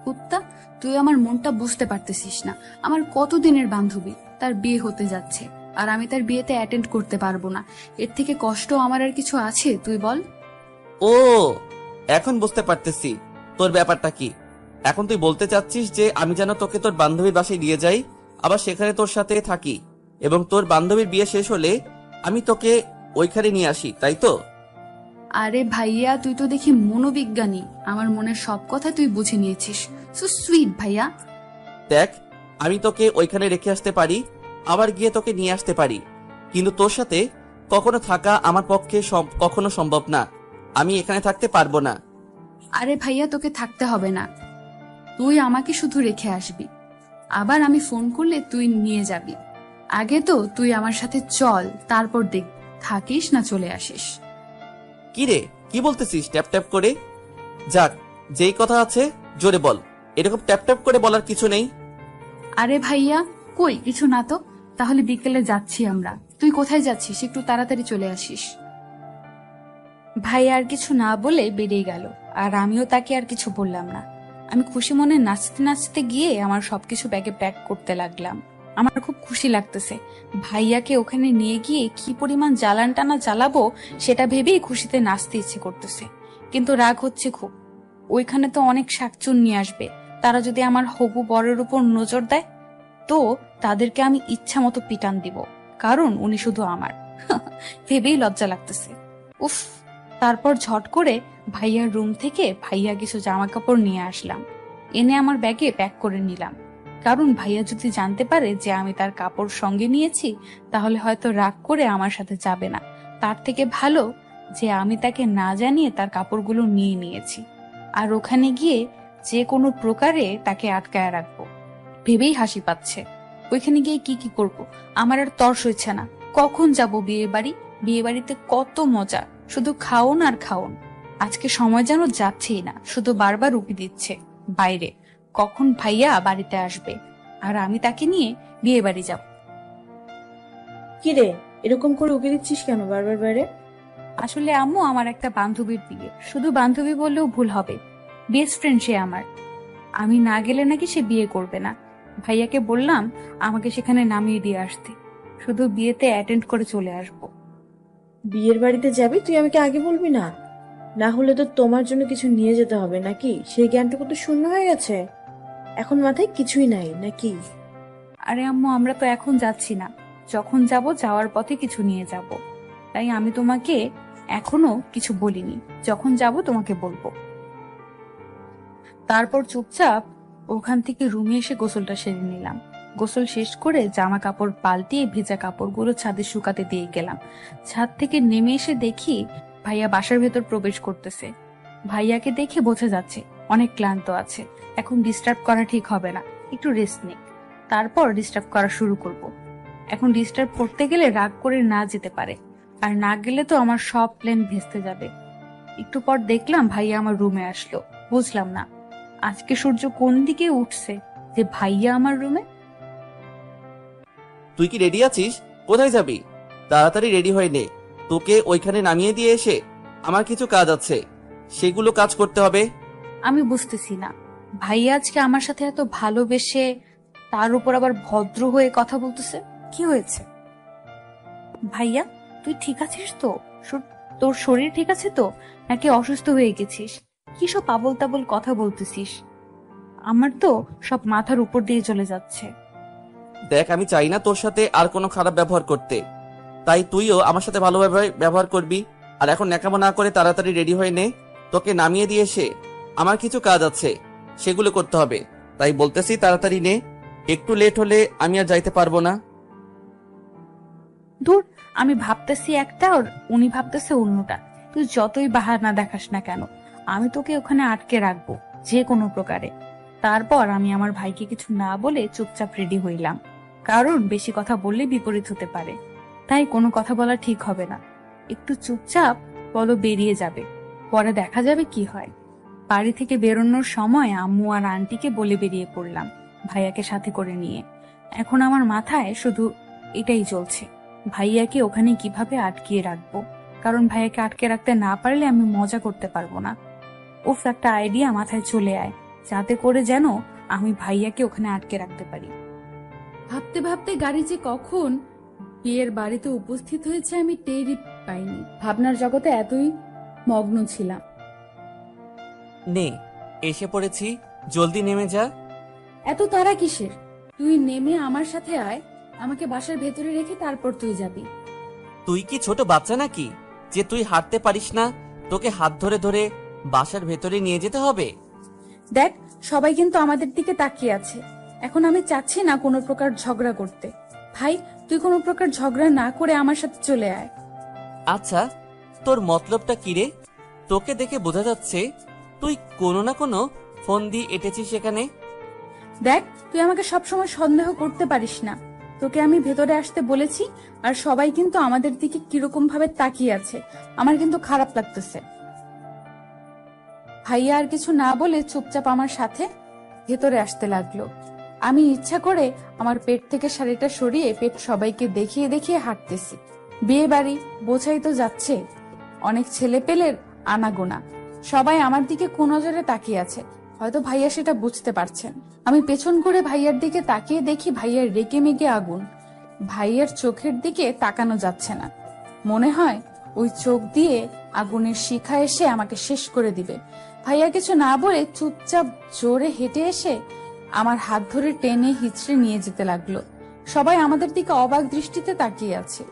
S1: কুত্তা, তুই আমার মনটা বুঝতে পারতেছিস না। আমার কতদিনের বান্ধবী, তার বিয়ে হতে যাচ্ছে, আর আমি তার বিয়েতে অ্যাটেন্ড করতে পারবো না। এর থেকে কষ্ট আমার আর কিছু আছে তুই বল?
S2: ও, এখন বুঝতে পারতেছি তোর ব্যাপারটা কি। এখন তুই বলতে চাচ্ছিস যে আমি যেন তোকে তোর বান্ধবীর বাসায় নিয়ে যাই, আবার সেখানে তোর সাথে থাকি, এবং তোর বান্ধবীর বিয়ে শেষ হলে আমি তোকে ওইখানে নিয়ে আসি, তাই তো?
S1: আরে ভাইয়া, তুই তো দেখি মনোবিজ্ঞানী, আমার মনের সব কথা তুই বুঝে নিয়েছিস। সো সুইট ভাইয়া।
S2: দেখ, আমি তোকে ওইখানে রেখে আসতে পারি, আবার গিয়ে তোকে নিয়ে আসতে পারি, কিন্তু তোর সাথে কখনো থাকা আমার পক্ষে কখনো সম্ভব না। আমি এখানে থাকতে পারবো না।
S1: আরে ভাইয়া, তোকে থাকতে হবে না, তুই আমাকে শুধু রেখে আসবি, আবার আমি ফোন করলে তুই নিয়ে যাবি। আগে তো তুই আমার সাথে চল, তারপর দেখ থাকিস না চলে আসিস।
S2: কি রে, কি বলতেছিস ট্যাপ ট্যাপ করে? যাক, যেই কথা আছে জোরে বল, এরকম ট্যাপ ট্যাপ করে বলার কিছু নেই।
S1: আরে ভাইয়া, কই কিছু না তো। তাহলে বিকেলে যাচ্ছি আমরা, তুই কোথায় যাচ্ছিস? একটু তাড়াতাড়ি চলে আসিস।
S6: ভাই আর কিছু না বলে বেরিয়ে গেল, আর আমিও তাকে আর কিছু বললাম না। আমি খুশি মনে নাচতে নাচতে গিয়ে আমার সবকিছু ব্যাগে প্যাক করতে লাগলাম। আমার খুব খুশি লাগতেছে। ভাইয়াকে ওখানে নিয়ে গিয়ে কি পরিমাণ জ্বালান টানা জ্বালাবো সেটা ভেবেই খুশিতে নাচতে ইচ্ছে করতেছে। কিন্তু রাগ হচ্ছে খুব। ওইখানে তো অনেক শাকচুন নিয়ে আসবে, তারা যদি আমার হবু বরের উপর নজর দেয় তো তাদেরকে আমি ইচ্ছা মতো পিটান দিব, কারণ উনি শুধু আমার। ভেবেই লজ্জা লাগতেছে। উফ। তারপর ঝট করে ভাইয়ার রুম থেকে ভাইয়া কিছু জামা কাপড় নিয়ে আসলাম, এনে আমার ব্যাগে প্যাক করে নিলাম। কারণ ভাইয়া যদি জানতে পারে যে আমি তার কাপড় সঙ্গে নিয়েছি, তাহলে হয়তো রাগ করে আমার সাথে যাবে না। তার থেকে ভালো যে আমি তাকে না জানিয়ে তার কাপড়গুলো নিয়ে নিয়েছি, আর ওখানে গিয়ে যে কোনো প্রকারে তাকে আটকায় রাখবো। ভেবেই হাসি পাচ্ছে। ওইখানে গিয়ে কি কি করব আমার আর তর সইছে না। কখন যাব বিয়ে বাড়ি? বিয়ে বাড়িতে কত মজা, শুধু খাওন আর খাওন। আজকে সময় যেন যাচ্ছেই না, শুধু বারবার উকি দিচ্ছে বাইরে কখন ভাইয়া বাড়িতে আসবে, আর আমি তাকে নিয়ে বিয়ে বাড়ি যাব।
S3: কি রে, এরকম করে উকি দিচ্ছিস কেন বারবার বাইরে?
S6: আসলে আম্মু, আমার একটা বান্ধবীর বিয়ে, শুধু বান্ধবী বললেও ভুল হবে, বেস্ট ফ্রেন্ড সে আমার। আমি না গেলে নাকি সে বিয়ে করবে না। ভাইয়াকে বললাম আমাকে সেখানে নামিয়ে দিয়ে আসতে, শুধু বিয়েতে অ্যাটেন্ড করে চলে আসবো।
S3: বিয়ের বাড়িতে যাবি, তুই আমাকে আগে বলবি না? না হলে তো তোমার জন্য কিছু নিয়ে যেতে হবে নাকি? সেই জ্ঞানটুকু তো শূন্য হয়ে গেছে, এখন মাথায় কিছুই নাই নাকি?
S6: আরে আম্মু, আমরা তো এখন যাচ্ছি না, যখন যাব যাওয়ার পথে কিছু নিয়ে যাব, তাই আমি তোমাকে এখনো কিছু বলিনি, যখন যাব তোমাকে বলবো। তারপর চুপচাপ ওখান থেকে রুমে এসে গোসলটা সেরে নিলাম। গোসল শেষ করে জামা কাপড় পাল্টিয়ে ভেজা কাপড়গুলো ছাদে শুকাতে দিয়ে গেলাম। ছাদ থেকে নেমে এসে দেখি ভাইয়া বাসার ভেতর প্রবেশ করতেছে। ভাইয়াকে দেখে বোঝা যাচ্ছে অনেক ক্লান্ত আছে, এখন ডিস্টার্ব করা ঠিক হবে না, একটু রেস্ট নিক, তারপর ডিস্টার্ব করা শুরু করব। এখন ডিস্টার্ব করতে গেলে রাগ করে না যেতে পারে, আর না গেলে তো আমার সব প্ল্যান ভেস্তে যাবে। একটু পর দেখলাম ভাইয়া আমার রুমে আসলো। বুঝলাম না আজকে সূর্য কোন দিকে উঠছে যে ভাইয়া আমার রুমে।
S2: তুই কি রেডি আছিস? কোথায় যাবি? তাড়াতাড়ি রেডি হয়ে নে, তোকে ওইখানে নামিয়ে দিয়ে এসে আমার কিছু কাজ আছে, সেগুলো কাজ করতে হবে।
S6: আমি বুঝতেছি না, ভাইয়া আজকে আমার সাথে এত ভালোবেসে তার উপর আবার ভদ্র হয়ে কথা বলতেছে, কি হয়েছে? ভাইয়া তুই ঠিক আছিস তো? তোর শরীর ঠিক আছে তো, নাকি অসুস্থ হয়ে গেছিস? কি সব আবল তাবল কথা বলতেছিস? আমার তো সব মাথার উপর দিয়ে চলে যাচ্ছে।
S2: দেখ, আমি চাই না তোর সাথে আর কোনো খারাপ ব্যবহার করতে, তাই তুইও আমার সাথে ভালোভাবে ব্যবহার করবি। আর এখন ন্যাকামো না করে তাড়াতাড়ি রেডি হয়ে নে, তোকে নামিয়ে দিয়ে এসে আমার কিছু কাজ আছে, সেগুলো করতে হবে। তাই বলতেছি তাড়াতাড়ি নে, একটু লেট হলে আমি আর যাইতে পারবো না।
S6: দূর, আমি ভাবতেছি একটা আর উনি ভাবতেছে অন্যটা। তুই যতই বাহানা দেখাস না কেন, আমি তোকে ওখানে আটকে রাখবো যে কোনো প্রকারে। তারপর আমি আমার ভাইকে কিছু না বলে চুপচাপ রেডি হইলাম, কারণ বেশি কথা বললে বিপরীত হতে পারে, তাই কোনো কথা বলা ঠিক হবে না। একটু চুপচাপ বলো বেরিয়ে যাবে, পরে দেখা যাবে কি হয়। বাড়ি থেকে বেরোনোর সময় আম্মু আর আন্টিকে বলে বেরিয়ে পড়লাম, ভাইয়াকে সাথে করে নিয়ে। এখন আমার মাথায় শুধু এটাই চলছে, ভাইয়াকে ওখানে কিভাবে আটকিয়ে রাখবো, কারণ ভাইয়াকে আটকে রাখতে না পারলে আমি মজা করতে পারবো না। উফ, একটা আইডিয়া মাথায় চলে আয়, যাতে করে যেন আমি ভাইয়াকে ওখানে আটকে রাখতে পারি।
S1: ভাবতে ভাবতে গাড়ি যে কখন বিয়ের বাড়িতে উপস্থিত হয়েছে আমি টেরই পাইনি। ভাবনার জগতে এতই মগ্ন ছিলাম।
S2: নে, এসে পড়েছি, জলদি নেমে যা।
S1: এত তাড়া কিসের? তুই নেমে আমার সাথে আয়, আমাকে বাসার ভেতরে রেখে তারপর তুই যাবি।
S2: তুই কি ছোট বাচ্চা নাকি যে তুই হাঁটতে পারিস না, তোকে হাত ধরে ধরে বাসার ভেতরে নিয়ে যেতে হবে?
S1: দেখ, সবাই কিন্তু আমাদের দিকে তাকিয়ে আছে। এখন আমি চাচ্ছি না কোনো প্রকার ঝগড়া করতে। ভাই, তুই কোনো প্রকার ঝগড়া না করে আমার সাথে চলে আয়।
S2: আচ্ছা, তোর মতলবটা কি রে? তোকে দেখে বোঝা যাচ্ছে তুই কোনো না কোনো ফোন দিয়ে এঁটেছিস এখানে।
S1: দেখ, তুই আমাকে সবসময় সন্দেহ করতে পারিস না। তোকে আমি ভেতরে আসতে বলেছি, আর সবাই কিন্তু আমাদের দিকে কিরকম ভাবে তাকিয়ে আছে, আমার কিন্তু খারাপ লাগতেছে। ভাইয়া আর কিছু না বলে চুপচাপ আমার সাথে ভেতরে আসতে লাগলো। আমি ইচ্ছা করে আমার পেট থেকে শাড়িটা সরিয়ে পেট সবাইকে দেখিয়ে দেখিয়ে হাঁটতেছি। বিয়ে বাড়ি, বোঝাই তো যাচ্ছে, অনেক ছেলে পেলের আনাগোনা, সবাই আমার দিকে কোন নজরে তাকিয়ে আছে। হয়তো ভাইয়া সেটা বুঝতে পারছেন। আমি পেছন করে ভাইয়ার দিকে তাকিয়ে দেখি ভাইয়ার রেগে মেগে আগুন। ভাইয়ার চোখের দিকে তাকানো যাচ্ছে না, মনে হয় ওই চোখ দিয়ে আগুনের শিখা এসে আমাকে শেষ করে দিবে। ভাইয়া কিছু না বলে চুপচাপ জোরে হেঁটে এসে আমার হাত ধরে টেনে হিচড়ে নিয়ে যেতে লাগলো। সবাই আমাদের দিকে অবাক দৃষ্টিতে তাকিয়ে আছে।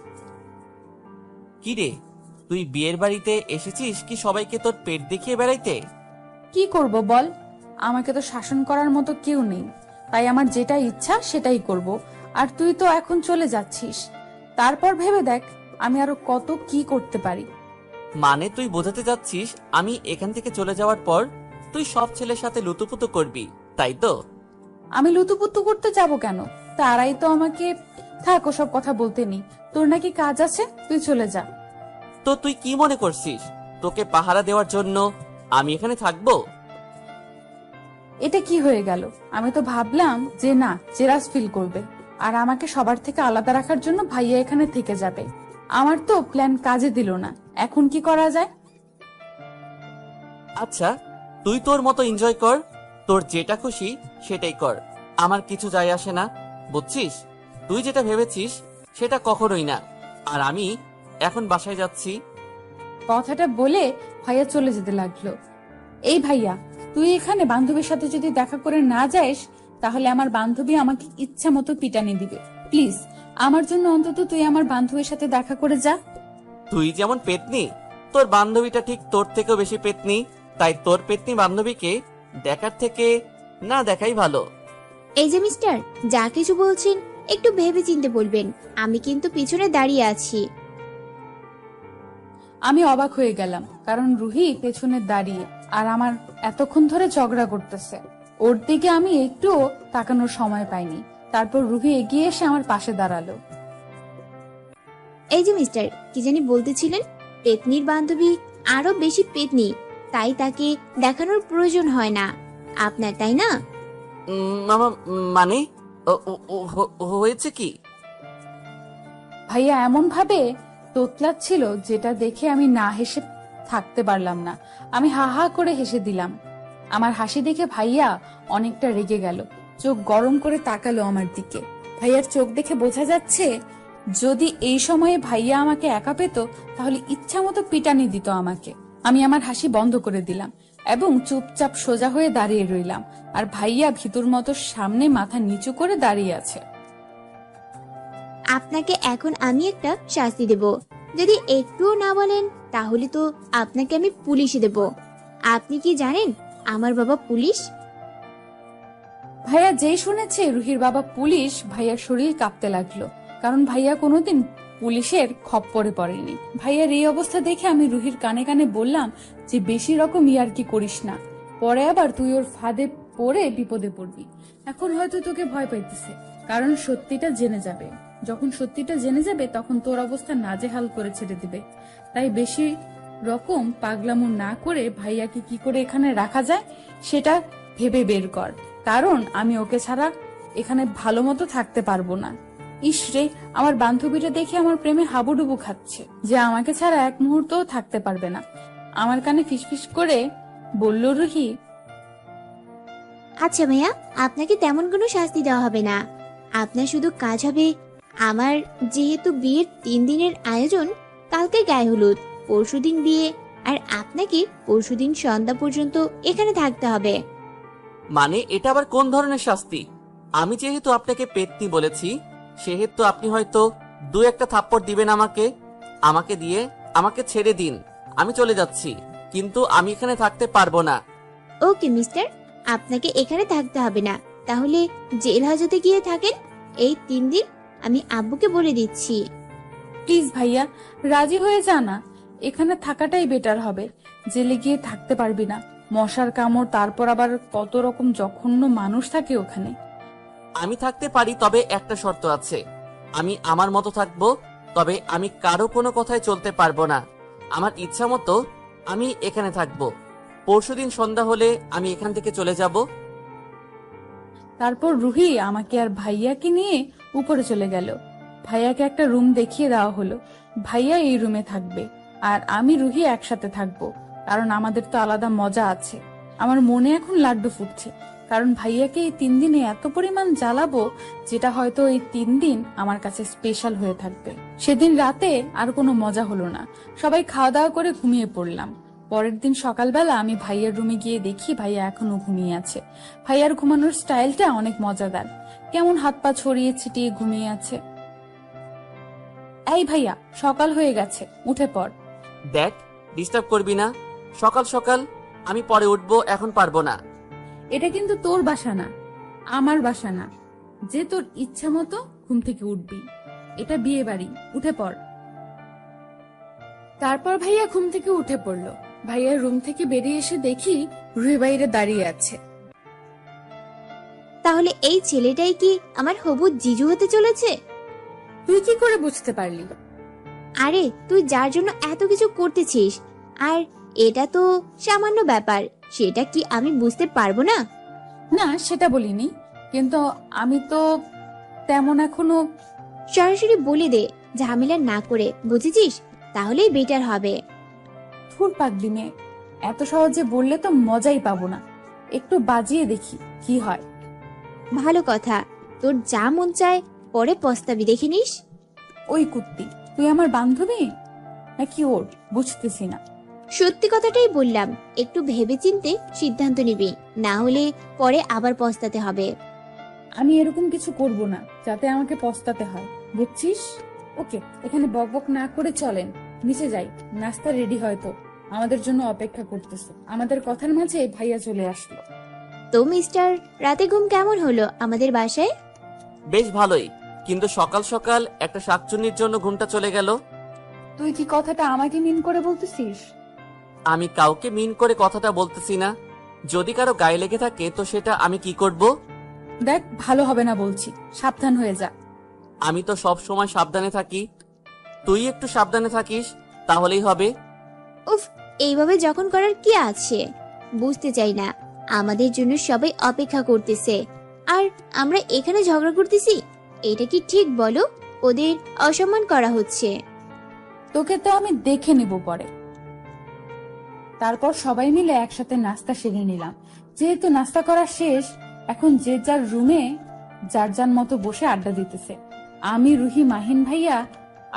S2: কি রে, তুই বিয়ের বাড়িতে এসেছিস কি সবাইকে তোর পেট দেখিয়ে বেড়াইতে?
S1: কি করব বল, আমাকে তো শাসন করার মতো কেউ নেই, তাই আমার যেটা ইচ্ছা সেটাই করব। আর তুই তো এখন চলে যাচ্ছিস, তারপর ভেবে দেখ আমি আরো কত কি করতে পারি।
S2: মানে তুই বোঝাতে যাচ্ছিস আমি এখান থেকে চলে যাওয়ার পর তুই সব ছেলের সাথে লুতুপুতু করবি, তাই তো?
S1: আমি লুতুপুতু করতে যাব কেন? তারাই তো আমাকে। থাক, ওসব কথা বলতে নি, তোর নাকি কাজ আছে, তুই চলে যা।
S2: তো তুই কি মনে করছিস তোকে পাহারা দেওয়ার জন্য আমি এখানে থাকবো?
S1: এটা কি হয়ে গেল? আমি তো ভাবলাম যে না, জেলাস ফিল করবে আর আমাকে সবার থেকে আলাদা রাখার জন্য ভাইয়া এখানে থেকে যাবে। আমার তো প্ল্যান কাজে দিল না, এখন কি করা যায়?
S2: আচ্ছা, তুই তোর মতো এনজয় কর, তোর যেটা খুশি সেটাই কর, আমার কিছু যায় আসে না, বুঝছিস? তুই যেটা ভেবেছিস সেটা কখনোই না। আর আমি এখন বাসায় যাচ্ছি।
S1: কথাটা বলে ভাইয়া চলে যেতে লাগলো। এই ভাইয়া, তুই এখানে বান্ধবীর সাথে যদি দেখা করে না যাস, তাহলে আমার বান্ধবী আমাকে ইচ্ছা মতো পিটানি দিবে। প্লিজ, আমার জন্য অন্তত তুই আমার বান্ধবীর সাথে দেখা করে যা।
S2: তুই যেমন পেতনি, তোর বান্ধবীটা ঠিক তোর থেকেও বেশি পেতনি, তাই তোর পেতনি বান্ধবীকে দেখার থেকে না দেখাই ভালো।
S5: এই যে মিস্টার, যা কিছু বলছেন একটু ভেবে চিন্তে বলবেন, আমি কিন্তু পিছনে দাঁড়িয়ে আছি।
S1: আমি অবাক হয়ে গেলাম, কারণ রুহি পেছনে দাঁড়িয়ে
S6: আর আমার এতক্ষণ ধরে ঝগড়া করতেছে। ওর দিকে আমি একটুও তাকানোর সময় পাইনি। তারপর রুহি এগিয়ে এসে আমার পাশে দাঁড়ালো।
S5: এই যে মিস্টার, কি জানি বলতেছিলেন? পেতনির বান্ধবী আরো বেশি পেতনি, তাই তাকে দেখানোর প্রয়োজন হয় না আপনার, তাই না?
S2: মামা, মানে হয়েছে কি?
S6: ভাইয়া এমন ভাবে তোতলাচ্ছিল যেটা দেখে আমি না হেসে থাকতে পারলাম না। আমি হা হা করে হেসে দিলাম। আমার হাসি দেখে ভাইয়া অনেকটা রেগে গেল, চোখ গরম করে তাকালো আমার দিকে। ভাইয়ার চোখ দেখে বোঝা যাচ্ছে যদি এই সময়ে ভাইয়া আমাকে একা পেত তাহলে ইচ্ছা মতো পিটানি দিত আমাকে। আমি আমার হাসি বন্ধ করে দিলাম এবং চুপচাপ সোজা হয়ে দাঁড়িয়ে রইলাম। আর ভাইয়া ভিতর মতো সামনে মাথা নিচু করে দাঁড়িয়ে আছে।
S5: আপনাকে এখন আমি একটা শাস্তি দেব। যদি একটুও না বলেন তাহলে তো আপনাকে আমি পুলিশে দেব। আপনি কি জানেন আমার বাবা পুলিশ?
S6: ভাইয়া যেই শুনেছে রুহির বাবা পুলিশ, ভাইয়ার শরীর কাঁপতে লাগলো, কারণ ভাইয়া কোনোদিন পুলিশের খপ্পরে পড়েনি। ভাইয়ার এই অবস্থা দেখে আমি রুহির কানে কানে বললাম যে বেশি রকম ইয়ার্কি করিস না, পরে আবার তুই ওর ফাঁদে পড়ে বিপদে পড়বি। এখন হয়তো তোকে ভয় পাইতেছে, কারণ সত্যিটা জেনে যাবে। যখন সত্যিটা জেনে যাবে তখন তোর অবস্থা নাজেহাল করে ছেড়ে দিবে। তাই বেশি রকম পাগলামো না করে ভাইয়াকে কি করে এখানে রাখা যায় সেটা ভেবে বের কর, কারণ আমি ওকে ছাড়া এখানে ভালো মতো থাকতে পারবো না। ইসরে, আমার বান্ধবীটা দেখে আমার প্রেমে হাবুডুবু খাচ্ছে যে আমাকে ছাড়া এক মুহূর্তও থাকতে পারবে না। আমার কানে ফিসফিস করে বলল রুহি,
S5: আচ্ছা ভাইয়া, আপনাকে তেমন কোনো শাস্তি দেওয়া হবে না। আপনার শুধু কাজ হবে, আমার যেহেতু বিয়ের 3 দিনের আয়োজন, কালকে গায়ে হলুদ, পরশুদিন বিয়ে, আর আপনাকে পরশুদিন সন্ধ্যা পর্যন্ত এখানে থাকতে হবে।
S2: মানে এটা আবার কোন ধরনের শাস্তি? আমি যেহেতু আপনাকে পেতনি বলেছি, সেহেতু আপনি হয়তো 2-1টা থাপ্পড় দিবেন আমাকে। আমাকে দিয়ে আমাকে ছেড়ে দিন, আমি চলে যাচ্ছি, কিন্তু আমি এখানে থাকতে পারবো না।
S5: ওকে মিস্টার, আপনাকে এখানে থাকতে হবে না, তাহলে জেল হাজতে গিয়ে থাকেন এই 3 দিন। আমি আব্বুকে বলে দিচ্ছি।
S6: প্লিজ ভাইয়া রাজি হয়ে যা না, এখানে থাকাটাই বেটার হবে। জেলে গিয়ে থাকতে পারবি না, মশার কামড়, তারপর আবার কত রকম জঘন্য মানুষ থাকে ওখানে।
S2: আমি থাকতে পারি, তবে একটা শর্ত আছে। আমি আমার মতো থাকবো, তবে আমি কারো কোনো কথায় চলতে পারবো না। আমার ইচ্ছা মতো আমি এখানে থাকবো। পরশুদিন সন্ধ্যা হলে আমি এখান থেকে চলে যাব।
S6: তারপর রুহি আমাকে আর ভাইয়াকে নিয়ে উপরে চলে গেল। ভাইয়াকে একটা রুম দেখিয়ে দেওয়া হলো। ভাইয়া এই রুমে থাকবে আর আমি রুহি একসাথে থাকবো, কারণ আমাদের তো আলাদা মজা আছে। আমার মনে এখন লাড্ডু ফুটছে, কারণ ভাইয়াকে এই 3 দিনে এত পরিমাণ জ্বালাবো যেটা হয়তো এই 3 দিন আমার কাছে স্পেশাল হয়ে থাকবে। সেদিন রাতে আর কোনো মজা হলো না, সবাই খাওয়া দাওয়া করে ঘুমিয়ে পড়লাম। পরের দিন সকালবেলা আমি ভাইয়ার রুমে গিয়ে দেখি ভাইয়া এখনো ঘুমিয়ে আছে। ভাইয়ার ঘুমানোর স্টাইলটা অনেক মজাদার, কেমন হাত পা ছড়িয়ে ছিটিয়ে ঘুমিয়ে আছে। এই ভাইয়া, সকাল হয়ে গেছে, উঠে পড়।
S2: দেখ, ডিস্টার্ব করবি না। সকাল সকাল আমি পরে উঠবো, এখন পারবো না।
S6: এটা কিন্তু তোর বাসা না, আমার বাসা না যে তোর ইচ্ছা মতো ঘুম থেকে উঠবি। এটা বিয়ে বাড়ি, উঠে পড়। তারপর ভাইয়া ঘুম থেকে উঠে পড়লো। ভাইয়ার রুম থেকে বেরিয়ে এসে দেখি রুহি বাইরে দাঁড়িয়ে আছে।
S5: তাহলে এই ছেলেটাই কি আমার হবু জিজু হতে চলেছে?
S6: তুই কি করে বুঝতে পারলি?
S5: আরে তুই যার জন্য এত কিছু করতেছিস, আর এটা তো সামান্য ব্যাপার, সেটা কি আমি বুঝতে পারবো না?
S6: না, সেটা বলিনি, কিন্তু আমি তো তেমন এখনো।
S5: সরাসরি বলে দে, ঝামেলা না করে, বুঝেছিস? তাহলেই বেটার হবে।
S6: থুর পাগলি মেয়ে, এত সহজে বললে তো মজাই পাবো না, একটু বাজিয়ে দেখি কি হয়।
S5: ভালো কথা, তোর যা মন চায় পরে পস্তাবি, দেখে নিস।
S6: ওই কুত্তি, তুই আমার বান্ধবী নাকি ওর, বুঝতেছি না।
S5: সত্যি কথাটাই বললাম, একটু ভেবেচিন্তে সিদ্ধান্ত নিবি, না হলে পরে আবার পস্তাতে হবে।
S6: আমি এরকম কিছু করব না যাতে আমাকে পস্তাতে হয়, বুঝছিস? ওকে, এখানে বকবক না করে চলেন, নিচে যাই। নাস্তা রেডি হয়তো আমাদের জন্য অপেক্ষা করতেছে। আমাদের কথার মাঝে ভাইয়া চলে আসলো।
S5: তো মিস্টার, রাতে ঘুম কেমন হলো আমাদের বাসায়?
S2: বেশ ভালোই, কিন্তু সকাল সকাল একটা শাকচুন্নির জন্য ঘুমটা চলে গেল।
S6: তুই কি কথাটা আমাকে মিন করে বলতেছিস?
S2: আমি কাউকে মিন করে কথাটা বলতেছি না। যদি কারো গায়ে লেগে থাকে তো সেটা আমি কি করব?
S6: দেখ, ভালো হবে না বলছি, সাবধান হয়ে যা।
S2: আমি তো সব সময় সাবধানে থাকি, তুই একটু সাবধানে থাকিস তাহলেই হবে।
S5: উফ, এইভাবে যখন করার কি আছে? বুঝতে চাই না, আমাদের জন্য সবাই অপেক্ষা করতেছে আর আমরা এখানে ঝগড়া করতেছি। এটা কি ঠিক বলো? ওদের অসম্মান করা হচ্ছে।
S6: তোকে তো আমি দেখে নিব পরে। তারপর সবাই মিলে একসাথে নাস্তা সেরে নিলাম। যেহেতু নাস্তা করা শেষ, এখন যে যার রুমে যার যার মতো বসে আড্ডা দিতেছে। আমি, রুহি, মাহিন ভাইয়া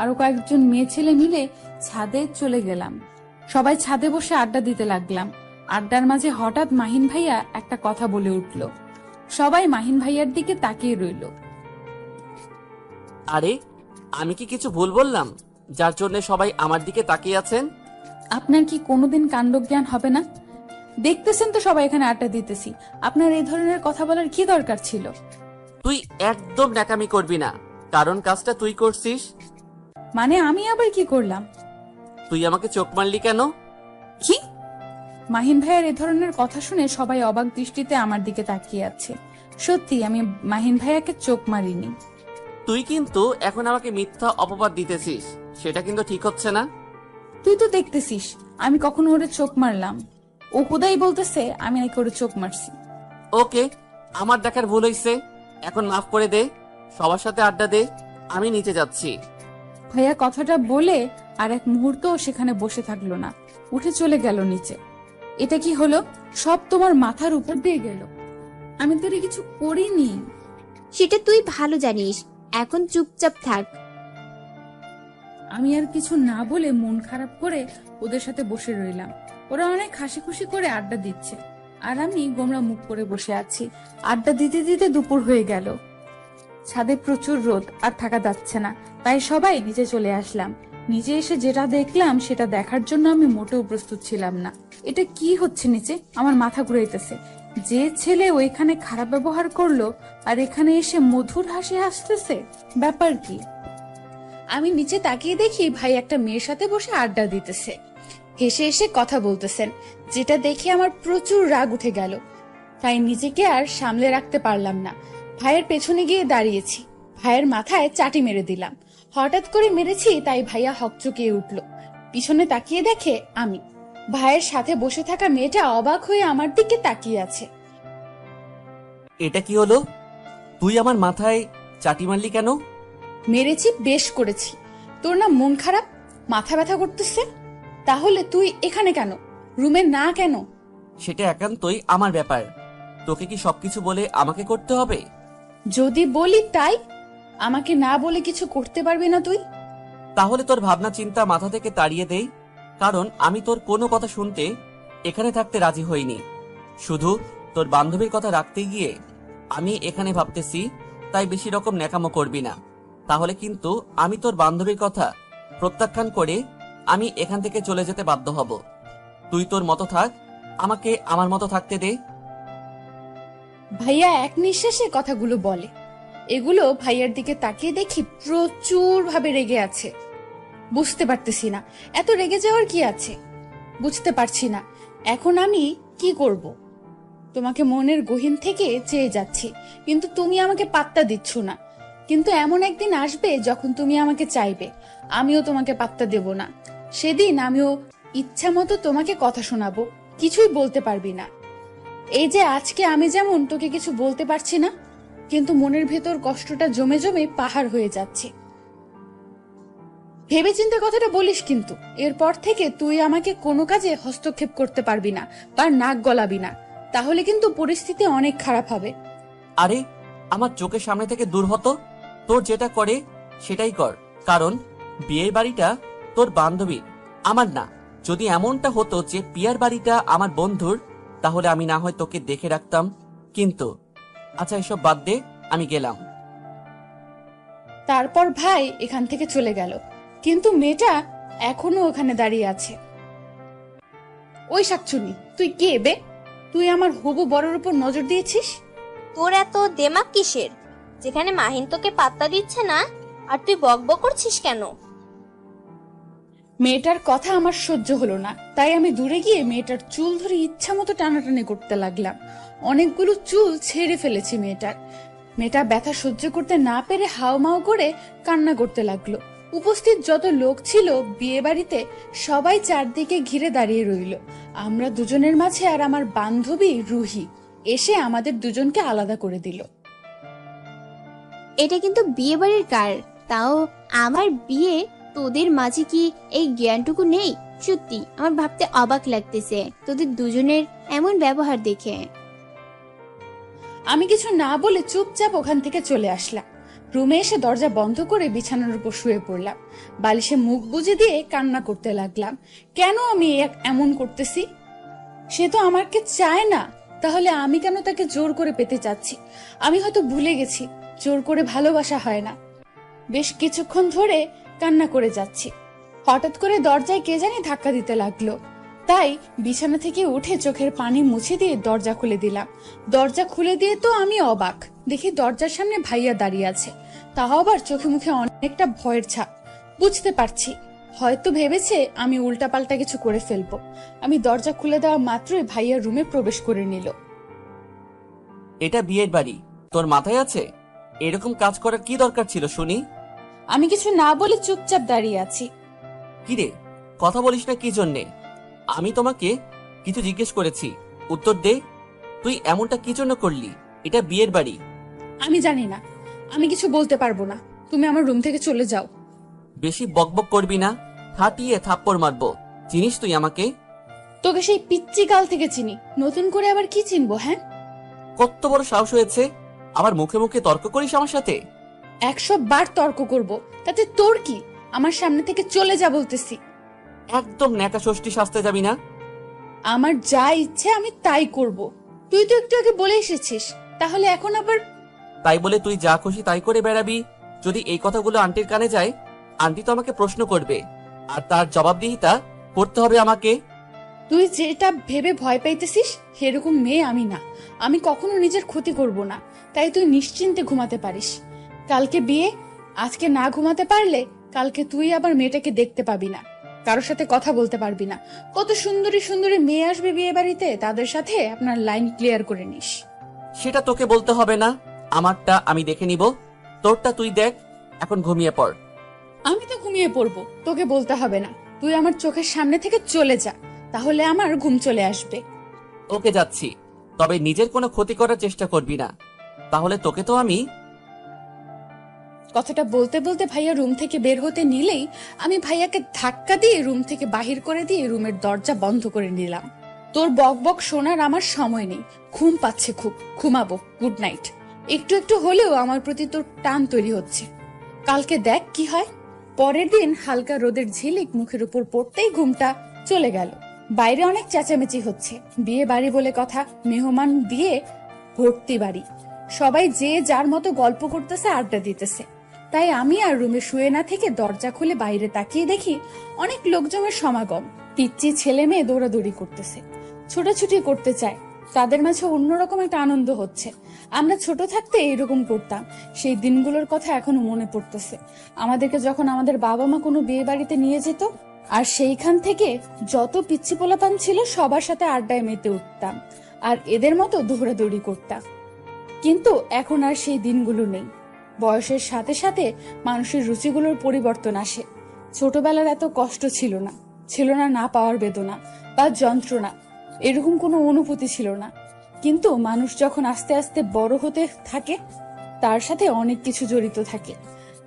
S6: আরো কয়েকজন মেয়ে ছেলে মিলে ছাদে চলে গেলাম। সবাই ছাদে বসে আড্ডা দিতে লাগলাম। আড্ডার মাঝে হঠাৎ মাহিন ভাইয়া একটা কথা বলে উঠল। সবাই মাহিন ভাইয়ার দিকে তাকিয়ে রইল।
S2: আরে, আমি কি কিছু ভুল বললাম যার জন্য সবাই আমার দিকে তাকিয়ে আছেন?
S6: আপনার কি কোনোদিন কাণ্ডজ্ঞান হবে না? দেখতেছেন তো সবাই এখানে আড্ডা দিতেছি, আপনার এই ধরনের কথা বলার কি দরকার ছিল?
S2: তুই একদম ন্যাকামি করবি না, কারণ কাজটা তুই করছিস।
S6: মানে আমি আবার কি করলাম?
S2: তুই আমাকে চোখ মারলি কেন?
S6: কি? মাহিন ভাইয়ের এ ধরনের কথা শুনে সবাই অবাক দৃষ্টিতে আমার দিকে তাকিয়ে আছে। সত্যি আমি মাহিন ভাইয়াকে চোখ মারিনি।
S2: তুই কিন্তু এখন আমাকে মিথ্যা অপবাদ দিতেছিস, সেটা কিন্তু ঠিক হচ্ছে না।
S6: তুই তো দেখতেছিস আমি কখনো ওরে চোখ মারলাম? ও খুদাই বলতেছে আমি নাকি ওরে চোখ মারছি।
S2: ওকে, আমার দেখার ভুল হয়েছে, এখন মাফ করে দে, সবার সাথে আড্ডা দে, আমি নিচে যাচ্ছি।
S6: ভাইয়া কথাটা বলে আর এক মুহূর্ত সেখানে বসে থাকলো না, উঠে চলে গেল নিচে। এটা কি হলো? সব তোমার মাথার উপর দিয়ে গেল। আমি তোরে কিছু করিনি।
S5: সেটা তুই ভালো জানিস, এখন চুপচাপ থাক।
S6: আমি আর কিছু না বলে মন খারাপ করে ওদের সাথে বসে রইলাম। ওরা অনেক হাসি খুশি করে আড্ডা দিচ্ছে আর আমি গোমরা মুখ করে বসে আছি। আড্ডা দিতে দিতে দুপুর হয়ে গেল। ছাদে প্রচুর রোদ, আর থাকা যাচ্ছে না, তাই সবাই নিচে চলে আসলাম। নিচে এসে যেটা দেখলাম সেটা দেখার জন্য আমি মোটেও প্রস্তুত ছিলাম না। এটা কি হচ্ছে নিচে? আমার মাথা ঘুরাইতেছে। যে ছেলে ওইখানে খারাপ ব্যবহার করলো আর এখানে এসে মধুর হাসি হাসতেছে, ব্যাপার কি? আমি নিচে তাকিয়ে দেখি ভাই একটা মেয়ের সাথে বসে আড্ডা দিতেছে, হেসে হেসে কথা বলতেছেন, যেটা দেখে আমার প্রচুর রাগ উঠে গেল। তাই নিজেকে আর সামলে রাখতে পারলাম না, ভাইয়ের পেছনে গিয়ে দাঁড়িয়েছি। ভাইয়ের মাথায় চাটি মেরে দিলাম। হঠাৎ করে মেরেছি তাই ভাইয়া হকচকিয়ে উঠল। পিছনে তাকিয়ে দেখে আমি। ভাইয়ের সাথে বসে থাকা মেয়েটা অবাক হয়ে আমার দিকে তাকিয়ে আছে।
S2: এটা কি হলো? তুই আমার মাথায় চাটি মারলি কেন?
S6: মেরেছি, বেশ করেছি। তোর না মন খারাপ, মাথা ব্যথা করতেছে? তাহলে তুই এখানে কেন, রুমে না কেন?
S2: সেটা একান্তই আমার ব্যাপার, তোকে কি সবকিছু বলে আমাকে করতে হবে?
S6: যদি বলি তাই? আমাকে না বলে কিছু করতে পারবি না তুই?
S2: তাহলে তোর ভাবনা চিন্তা মাথা থেকে তাড়িয়ে দেই, কারণ আমি তোর কোনো কথা শুনতে এখানে থাকতে রাজি হইনি। শুধু তোর বান্ধবীর কথা রাখতে গিয়ে আমি এখানে ভাবতেছি, তাই বেশি রকম ন্যাকামো করবি না। তাহলে কিন্তু আমি তোর বান্ধবীর কথা প্রত্যাখ্যান করে আমি এখান থেকে চলে যেতে বাধ্য হব। তুই তোর মতো থাক, আমাকে আমার মতো থাকতে দে।
S6: ভাইয়া এক নিঃশ্বাসে কথাগুলো বলে। এগুলো ভাইয়ার দিকে তাকিয়ে দেখি প্রচুর ভাবে রেগে আছে। বুঝতে পারতেছি না এত রেগে যাওয়ার কি আছে, বুঝতে পারছি না এখন আমি কি করব। তোমাকে মনের গহীন থেকে চেয়ে যাচ্ছি, কিন্তু তুমি আমাকে পাত্তা দিচ্ছ না। কিন্তু এমন একদিন আসবে যখন তুমি আমাকে চাইবে, আমিও তোমাকে পাত্তা দেব না। সেদিন আমিও ইচ্ছা মতো তোমাকে কথা শোনাবো, কিছুই বলতে পারবি না। এই যে আজকে আমি যেমন তোকে কিছু বলতে পারছি না, কিন্তু মনের ভেতর কষ্টটা জমে জমে পাহাড় হয়ে যাচ্ছে। ভেবেচিন্তে কথাটা বলিস কিন্তু। এরপর থেকে তুই আমাকে কোনো কাজে হস্তক্ষেপ করতে পারবি না বা নাক গলাবি না, তাহলে কিন্তু পরিস্থিতি অনেক খারাপ হবে।
S2: আরে, আমার চোখের সামনে থেকে দূর হতো। তোর যেটা করে সেটাই কর, কারণ বিয়ের বাড়িটা তোর বান্ধবীর, আমার না। যদি এমনটা হতো যে পিয়ার বাড়িটা আমার বন্ধুর, তাহলে আমি না হয় তোকে দেখে রাখতাম। কিন্তু আচ্ছা, এসব বাদ দে, আমি গেলাম।
S6: তারপর ভাই এখান থেকে চলে গেল, কিন্তু মেয়েটা এখনো ওখানে দাঁড়িয়ে আছে। ওই শাকচুনি, তুই কে বে? তুই আমার হবু বড়র উপর নজর দিয়েছিস?
S7: তোর এত দেমাক কিসের? যেখানে মাহিন তোকে পাত্তা দিচ্ছে না আর তুই বকবক করছিস কেন?
S6: মেয়েটার কথা আমার সহ্য হলো না, তাই আমি দূরে গিয়ে মেয়েটার চুল ধরে ইচ্ছা মতো টানাটানি করতে লাগলাম। অনেকগুলো চুল ছেড়ে ফেলেছি মেয়েটার। মেয়েটা ব্যথা সহ্য করতে না পেরে হাউমাউ করে কান্না করতে লাগলো। উপস্থিত যত লোক ছিল বিয়ে বাড়িতে সবাই চারদিকে ঘিরে দাঁড়িয়ে রইল। আমরা দুজনের মাঝে আর আমার বান্ধবী রুহি এসে আমাদের দুজনকে আলাদা করে দিল।
S5: এটা কিন্তু বিয়ে বাড়ির কার, তাও আমার বিয়ে, তোদের মাঝে কি এই জ্ঞানটুকু নেই? সত্যি আমার ভাবতে অবাক লাগতেছে তোদের দুজনের এমন ব্যবহার দেখে।
S6: আমি কিছু না বলে চুপচাপ ওখান থেকে চলে আসলাম। রুমে এসে দরজা বন্ধ করে বিছানার উপর শুয়ে পড়লাম। বালিশে মুখ বুজে দিয়ে কান্না করতে লাগলাম। কেন আমি এমন করতেছি? সে তো আমাকে চায় না, তাহলে আমি কেন তাকে জোর করে পেতে চাচ্ছি? আমি হয়তো ভুলে গেছি জোর করে ভালোবাসা হয় না। বেশ কিছুক্ষণ ধরে কান্না করে যাচ্ছি। হঠাৎ করে দরজায় কে জানি ধাক্কা দিতে লাগলো, তাই বিছানা থেকে উঠে চোখের পানি মুছে দিয়ে দরজা খুলে দিলাম। দরজা খুলে দিয়ে তো আমি অবাক, দেখি দরজার সামনে ভাইয়া দাঁড়িয়ে আছে, তাও আবার চোখে মুখে অনেকটা ভয়ের ছাপ। বুঝতে পারছি হয়তো ভেবেছে আমি উল্টাপাল্টা কিছু করে ফেলবো। আমি দরজা খুলে দেওয়া মাত্রই ভাইয়া রুমে প্রবেশ করে নিল।
S2: এটা বিয়ের বাড়ি, তোর মাথায় আছে? এরকম কাজ করার কি দরকার ছিল শুনি?
S6: আমি কিছু না বলে চুপচাপ দাঁড়িয়ে আছি।
S2: কিরে, কথা বলিস না কি জন্যে? আমি তোমাকে কিছু জিজ্ঞেস করেছি, উত্তর দে। তুই এমনটা কি জন্য করলি? এটা বিয়ের বাড়ি।
S6: আমি জানি না, আমি কিছু বলতে পারবো না। তুমি আমার রুম থেকে চলে যাও।
S2: বেশি বকবক করবি না, হাঁটিয়ে থাপ্পড় মারবো। চিনিস তুই আমাকে?
S6: তোকে সেই পিচ্চি কাল থেকে চিনি, নতুন করে আবার কি চিনবো? হ্যাঁ,
S2: কত বড় সাহস হয়েছে আবার মুখে মুখে তর্ক করিস আমার সাথে?
S6: 100 বার তর্ক করব, তাতে তোর কি? আমার সামনে থেকে চলে যা বলতেছি।
S2: একদম ন্যাকা ষষ্ঠী সাজতে যাবি না।
S6: আমার যা ইচ্ছে আমি তাই করব। তুই তো একটু আগে বলে এসেছিস, তাহলে এখন আবার?
S2: তাই বলে তুই যা খুশি তাই করে বেড়াবি? যদি এই কথাগুলো আন্টির কানে যায়, আন্টি তো আমাকে প্রশ্ন করবে, আর তার জবাবদিহিতা করতে হবে আমাকে।
S6: তুই যেটা ভেবে ভয় পাইতেছিস সেরকম মেয়ে আমি না। আমি কখনো নিজের ক্ষতি করব না, তাই তুই নিশ্চিন্তে ঘুমাতে পারিস। কালকে বিয়ে, আজকে না ঘুমাতে পারলে কালকে তুই আবার মেয়েটাকে দেখতে পাবি না, কারোর সাথে কথা বলতে পারবি না। কত সুন্দরী সুন্দরী মেয়ে আসবে বিয়ে বাড়িতে, তাদের সাথে আপনার লাইন ক্লিয়ার করে নিস।
S2: সেটা তোকে বলতে হবে না, আমারটা আমি দেখে নিব। তোরটা তুই দেখ, এখন ঘুমিয়ে পড়।
S6: আমি তো ঘুমিয়ে পড়বো, তোকে বলতে হবে না। তুই আমার চোখের সামনে থেকে চলে যা, তাহলে আমার ঘুম চলে আসবে।
S2: ওকে, যাচ্ছি, তবে নিজের কোনো ক্ষতি করার চেষ্টা করবি না, তাহলে তোকে তো আমি।
S6: কথাটা বলতে বলতে ভাইয়া রুম থেকে বের হতে নিলেই আমি ভাইয়াকে ধাক্কা দিয়ে রুম থেকে বাহির করে দিয়ে রুমের দরজা বন্ধ করে নিলাম। তোর বক বক শোনার আমার সময় নেই, ঘুম পাচ্ছে খুব, ঘুমাবো। Good night. একটু একটু হলেও আমার প্রতি তোর টান তৈরি হচ্ছে, কালকে দেখ কি হয়। পরের দিন হালকা রোদের ঝিলিক মুখের উপর পড়তেই ঘুমটা চলে গেল। বাইরে অনেক চেঁচামেচি হচ্ছে, বিয়ে বাড়ি বলে কথা, মেহমান দিয়ে ভর্তি বাড়ি। সবাই যে যার মতো গল্প করতেছে, আড্ডা দিতেছে। তাই আমি আর রুমে শুয়ে না থেকে দরজা খুলে বাইরে তাকিয়ে দেখি অনেক লোকজনের সমাগম। পিচ্চি ছেলে মেয়ে দৌড়াদৌড়ি করতেছে, ছোটাছুটি করতে চায়, তাদের মাঝে অন্যরকম একটা আনন্দ হচ্ছে। আমরা ছোট থাকতে এরকম করতাম, সেই দিনগুলোর কথা এখনো মনে পড়তেছে। আমাদেরকে যখন আমাদের বাবা মা কোনো বিয়ে বাড়িতে নিয়ে যেত, আর সেইখান থেকে যত পিচ্ছি পোলাপান ছিল সবার সাথে আড্ডায় মেতে উঠতাম, আর এদের মতো দৌড়াদৌড়ি করতাম। কিন্তু এখন আর সেই দিনগুলো নেই। বয়সের সাথে সাথে মানুষের রুচিগুলোর পরিবর্তন আসে। ছোটবেলার এত কষ্ট ছিল না, ছিল না না পাওয়ার বেদনা বা যন্ত্রণা, এরকম কোনো অনুভূতি ছিল না। কিন্তু মানুষ যখন আস্তে আস্তে বড় হতে থাকে, তার সাথে অনেক কিছু জড়িত থাকে।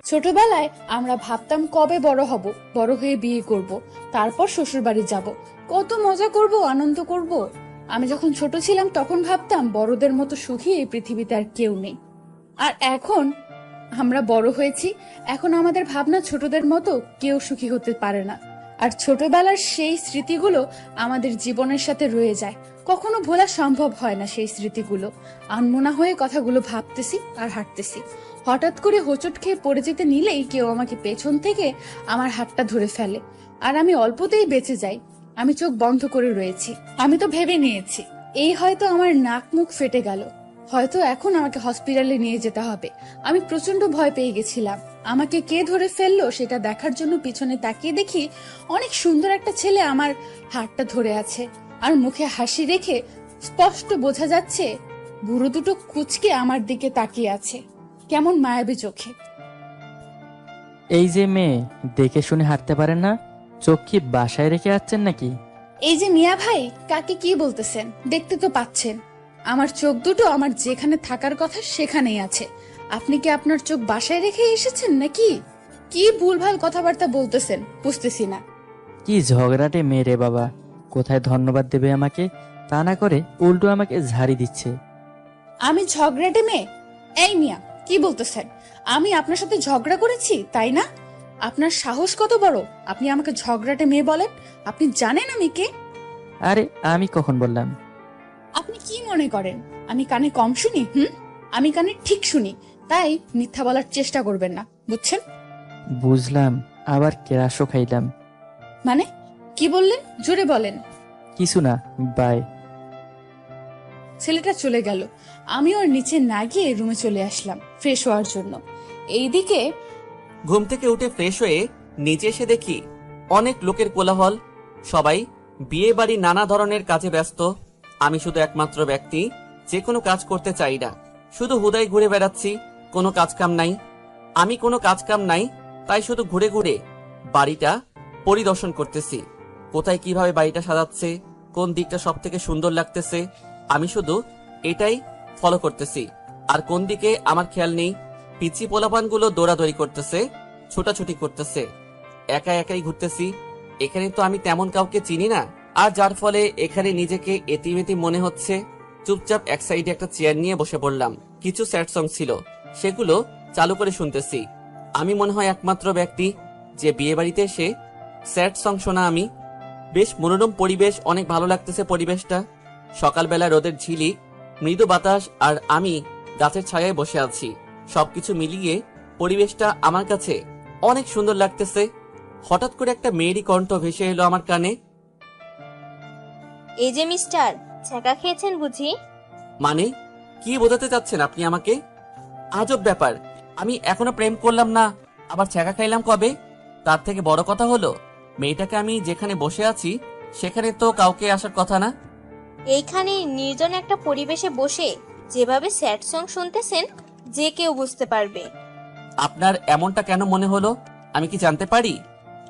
S6: ছোটবেলায় আমরা ভাবতাম কবে বড় হব, বড় হয়ে বিয়ে করব, তারপর শ্বশুর বাড়ি যাব, কত মজা করব, আনন্দ করব। আমি যখন ছোট ছিলাম তখন ভাবতাম বড়দের মতো সুখী এই পৃথিবীতে আর কেউ নেই। আর এখন আমরা বড় হয়েছি, এখন আমাদের ভাবনা ছোটদের মতো কেউ সুখী হতে পারে না। আর ছোটবেলার সেই স্মৃতিগুলো আমাদের জীবনের সাথে রয়ে যায়, কখনো ভোলা সম্ভব হয় না সেই স্মৃতিগুলো। আনমনা হয়ে কথাগুলো ভাবতেছি আর হাঁটতেছি, হঠাৎ করে হোঁচট খেয়ে পড়ে যেতে নিলেই কেউ আমাকে পেছন থেকে আমার হাতটা ধরে ফেলে, আর আমি অল্পতেই বেঁচে যাই। আমি চোখ বন্ধ করে রয়েছি, আমি তো ভেবে নিয়েছি এই হয়তো আমার নাক মুখ ফেটে গেল,
S1: হয়তো এখন আমাকে হসপিটালে নিয়ে যেতে হবে। আমি প্রচন্ড ভয় পেয়ে গেছিলাম। আমাকে কে ধরে ফেললো সেটা দেখার জন্য পিছনে তাকিয়ে দেখি অনেক সুন্দর একটা ছেলে আমার হাতটা ধরে আছে, আর মুখে হাসি রেখে স্পষ্ট বোঝা যাচ্ছে বুড়ো দুটো কুচকে আমার দিকে তাকিয়ে আছে কেমন মায়াবী চোখে।
S8: এই যে মেয়ে, দেখে শুনে হাঁটতে পারেন না? চোখ কি বাসায় রেখে যাচ্ছেন নাকি?
S1: এই যে মিয়া ভাই, কাকে কি বলতেছেন? দেখতে তো পাচ্ছেন আমার চোখ দুটো আমার যেখানে থাকার কথা সেখানেই আছে। আপনি কি আপনার চোখ বাসায় রেখে এসেছেন নাকি? কি ভুলভাল কথাবার্তা বলতেছেন বুঝতেছি না।
S8: কি ঝগড়াটে মেয়ে রে বাবা! কোথায় ধন্যবাদ দেবে আমাকে, তা না করে উল্টো আমাকে ঝাড়ি দিচ্ছে।
S1: আমি ঝগড়াটে মেয়ে? এই মিয়া, কি বলতেছেন? আমি আপনার সাথে ঝগড়া করেছি তাই না? আপনার সাহস কত বড় আপনি আমাকে ঝগড়াটে মেয়ে বলেন? আপনি জানেন আমি কে?
S8: আরে আমি কখন বললাম?
S1: আপনি কি মনে করেন আমি কানে কম শুনি? আমি কানে ঠিক শুনি, তাই মিথ্যা বলার চেষ্টা করবেন না, বুঝছেন?
S8: বুঝলাম, আবার কেরাসও খাইলাম।
S1: মানে কি বললেন? জোরে বলেন।
S8: কিছু না, বাই।
S1: ছেলেটা চলে গেল। আমি ওর নিচে না গিয়ে রুমে চলে আসলাম ফ্রেশ হওয়ার জন্য। এইদিকে
S2: ঘুম থেকে উঠে ফ্রেশ হয়ে নিচে এসে দেখি অনেক লোকের কোলাহল, সবাই বিয়ে বাড়ি নানা ধরনের কাজে ব্যস্ত। আমি শুধু একমাত্র ব্যক্তি যে কোনো কাজ করতে চাই না, শুধু হুদাই ঘুরে বেড়াচ্ছি, কোনো কাজ কাম নাই। আমি কোনো কাজ কাম নাই, তাই শুধু ঘুরে ঘুরে বাড়িটা পরিদর্শন করতেছি। কোথায় কিভাবে বাড়িটা সাজাচ্ছে, কোন দিকটা সব থেকে সুন্দর লাগতেছে, আমি শুধু এটাই ফলো করতেছি। আর কোন দিকে আমার খেয়াল নেই। পিচি পোলাপানগুলো দৌড়াদৌড়ি করতেছে, ছোটাছুটি করতেছে, একা একাই ঘুরতেছি। এখানে তো আমি তেমন কাউকে চিনি না, আর যার ফলে এখানে নিজেকে এতিমেতি মনে হচ্ছে। চুপচাপ এক সাইডে একটা চেয়ার নিয়ে বসে পড়লাম। কিছু স্যাড সং ছিল, সেগুলো চালু করে শুনতেছি। আমি মনে হয় একমাত্র ব্যক্তি যে বিয়ে বাড়িতে এসে স্যাড সং শোনা। আমি বেশ মনোরম পরিবেশ, অনেক ভালো লাগতেছে পরিবেশটা। সকালবেলা রোদের ঝিলিক, মৃদু বাতাস, আর আমি গাছের ছায়ায় বসে আছি। সবকিছু মিলিয়ে পরিবেশটা আমার কাছে অনেক সুন্দর লাগতেছে। হঠাৎ করে একটা মেয়েরই কণ্ঠ ভেসে এলো আমার কানে।
S7: এই যে মিস্টার, ছ্যাঁকা খেয়েছেন বুঝি?
S2: মানে কি বোঝাতে চাচ্ছেন আপনি আমাকে? আজব ব্যাপার, আমি এখনো প্রেম করলাম না, আবার ছ্যাঁকা খাইলাম কবে? তার থেকে বড় কথা হলো মেয়েটাকে আমি যেখানে বসে আছি সেখানে তো কাউকে আসার কথা না।
S7: এইখানে নির্জন একটা পরিবেশে বসে যেভাবে স্যাড সং শুনতেছেন, যে কেউ বুঝতে পারবে।
S2: আপনার এমনটা কেন মনে হলো আমি কি জানতে পারি?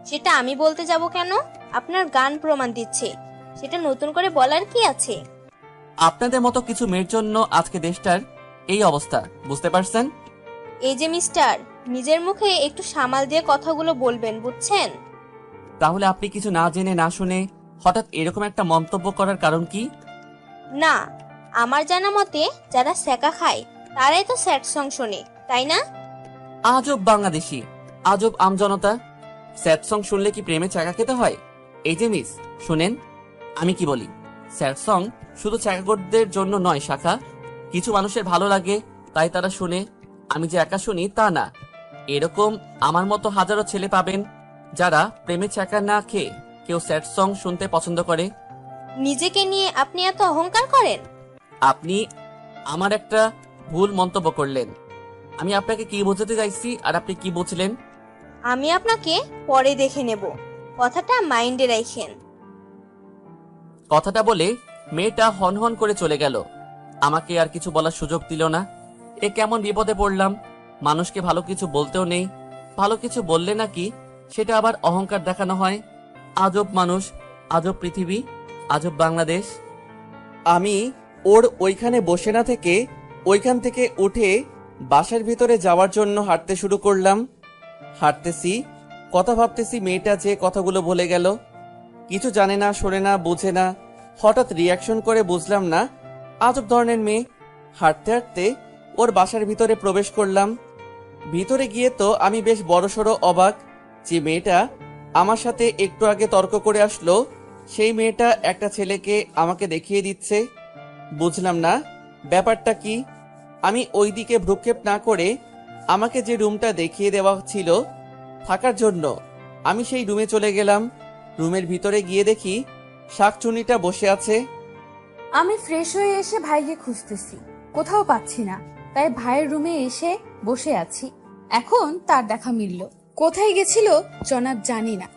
S7: সেটা আমি বলতে যাব কেন? আপনার গান প্রমাণ দিচ্ছে। সেটা নতুন করে বলার কি আছে?
S2: আপনাদের মতো কিছু মেয়ের জন্য আজকে দেশটার এই অবস্থা, বুঝতে পারছেন?
S7: এই যে মিস্টার, নিজের মুখে একটু সামাল দিয়ে কথাগুলো বলবেন, বুঝছেন?
S2: তাহলে আপনি কিছু না জেনে না শুনে হঠাৎ এরকম একটা মন্তব্য করার কারণ কি?
S7: না, আমার জানা মতে যারা ছ্যাঁকা খায় তারাই তো স্যাড সং শোনে, তাই না?
S2: আজব বাংলাদেশি, আজব আমজনতা। স্যাড সং শুনলে কি প্রেমে চাকা খেতে হয়? এই যে মিস, শুনেন আমি কি বলি। স্যাড সং শুধু চাকাগরদের জন্য নয় শাখা, কিছু মানুষের ভালো লাগে তাই তারা শুনে। আমি যে একা শুনি তা না, এরকম আমার মতো হাজারো ছেলে পাবেন যারা প্রেমে চাকা না খেয়ে কেউ স্যাড সং শুনতে পছন্দ করে।
S7: নিজেকে নিয়ে আপনি এত অহংকার করেন?
S2: আপনি আমার একটা ভুল মন্তব্য করলেন। আমি আপনাকে কি বোঝাতে চাইছি আর আপনি কি বুঝলেন?
S7: আমি আপনাকে পরে দেখে নেব, কথাটা মাইন্ডে রাখেন।
S2: কথাটা বলে মেয়েটা হনহন করে চলে গেল। আমাকে আর কিছু বলার সুযোগ দিল না। এ কেমন বিপদে পড়লাম। মানুষকে ভালো কিছু বলতেও নেই, ভালো কিছু বললে নাকি সেটা আবার অহংকার দেখানো হয়। আজব মানুষ, আজব পৃথিবী, আজব বাংলাদেশ। আমি ওর ওইখানে বসে না থেকে ওইখান থেকে উঠে বাসার ভিতরে যাওয়ার জন্য হাঁটতে শুরু করলাম। হাঁটতেছি, কথা ভাবতেছি। মেয়েটা যে কথাগুলো বলে গেল, কিছু জানে না, শোনে না, বুঝে না, হঠাৎ রিয়াকশন করে বুঝলাম না, আজব ধরনের মেয়ে। হাঁটতে হাঁটতে ওর বাসার ভিতরে প্রবেশ করলাম। ভিতরে গিয়ে তো আমি বেশ বড়সড় অবাক যে মেয়েটা আমার সাথে একটু আগে তর্ক করে আসলো, সেই মেয়েটা একটা ছেলেকে আমাকে দেখিয়ে দিচ্ছে। বুঝলাম না ব্যাপারটা কি। আমি ওই দিকে ভ্রুক্ষেপ না করে আমাকে যে রুমটা দেখিয়ে দেওয়া ছিল থাকার জন্য আমি সেই রুমে চলে গেলাম। রুমের ভিতরে গিয়ে দেখি শাকচুনিটা বসে আছে।
S9: আমি ফ্রেশ হয়ে এসে ভাইকে খুঁজতেছি,
S6: কোথাও পাচ্ছি না, তাই ভাইয়ের রুমে এসে বসে আছি। এখন তার দেখা মিলল। কোথায় গেছিল জনাব জানি না,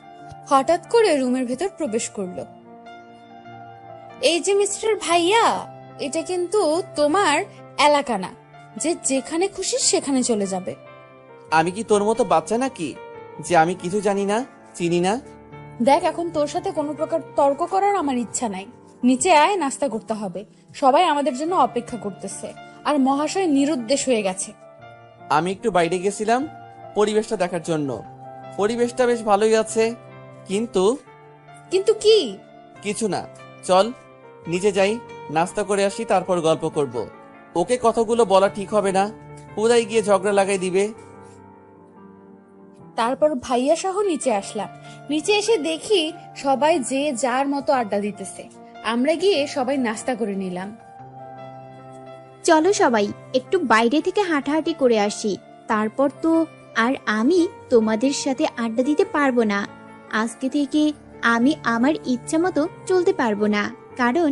S6: হঠাৎ করে রুমের ভেতর প্রবেশ করলো। এই যে মিস্টার ভাইয়া, এটা কিন্তু তোমার এলাকা না যে যেখানে খুশি সেখানে চলে যাবে।
S2: আমি কি তোর মতো বাচ্চা নাকি যে আমি কিছু জানি না, চিনি না?
S6: দেখ, এখন তোর সাথে কোনো প্রকার তর্ক করার আমার ইচ্ছা নাই। নিচে আয়, নাস্তা করতে হবে। সবাই আমাদের জন্য অপেক্ষা করতেছে, আর মহাশয় নিরুদ্দেশ হয়ে গেছে।
S2: আমি একটু বাইরে গেছিলাম পরিবেশটা দেখার জন্য। পরিবেশটা বেশ ভালোই আছে, কিন্তু
S6: কিন্তু কি?
S2: কিছু না, চল নিচে যাই, নাস্তা করে আসি, তারপর গল্প করব। ওকে কথাগুলো বলা ঠিক হবে না, পুরাই গিয়ে ঝগড়া লাগাই দিবে।
S6: তারপর ভাইয়া সহ নিচে আসলাম। নিচে এসে দেখি সবাই যে যার মতো আড্ডা দিতেছে। আমরা গিয়ে সবাই নাস্তা করে নিলাম।
S5: চলো সবাই একটু বাইরে থেকে হাঁটাহাঁটি করে আসি। তারপর তো আর আমি তোমাদের সাথে আড্ডা দিতে পারবো না। আজকে থেকে আমি আমার ইচ্ছা মতো চলতে পারবো না, কারণ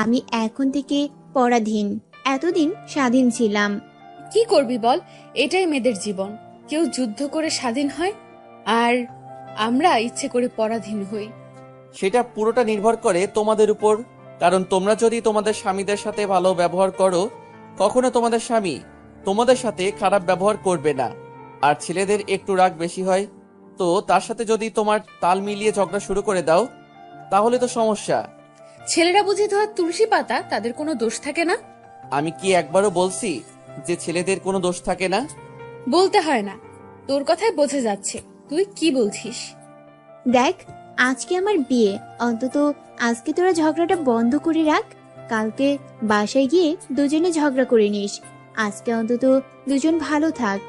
S5: আমি এখন থেকে পরাধীন। এতদিন স্বাধীন ছিলাম।
S6: কি করবি বল, এটাই মেয়েদের জীবন। কেউ যুদ্ধ করে স্বাধীন হয়, আর আমরা ইচ্ছে করে পরাধীন হই।
S2: সেটা পুরোটা নির্ভর করে তোমাদের উপর, কারণ তোমরা যদি তোমাদের স্বামীদের সাথে ভালো ব্যবহার করো, কখনো তোমাদের স্বামী তোমাদের সাথে খারাপ ব্যবহার করবে না। আর ছেলেদের একটু রাগ বেশি হয়, তো তার সাথে যদি তোমার তাল মিলিয়ে ঝগড়া শুরু করে দাও, তাহলে তো সমস্যা।
S6: ছেলেরা বুঝি ধোয়া তুলসী পাতা, তাদের কোনো দোষ থাকে না?
S2: আমি কি একবারও বলছি যে ছেলেদের কোনো দোষ থাকে না?
S6: বলতে হয় না, তোর কথায় বোঝা যাচ্ছে তুই কি বলছিস।
S5: দেখ, আজকে আমার বিয়ে, অন্তত আজকে তোরা ঝগড়াটা বন্ধ করে রাখ। কালকে বাসায় গিয়ে দুজনে ঝগড়া করে নিস। আজকে অন্তত দুজন ভালো থাক।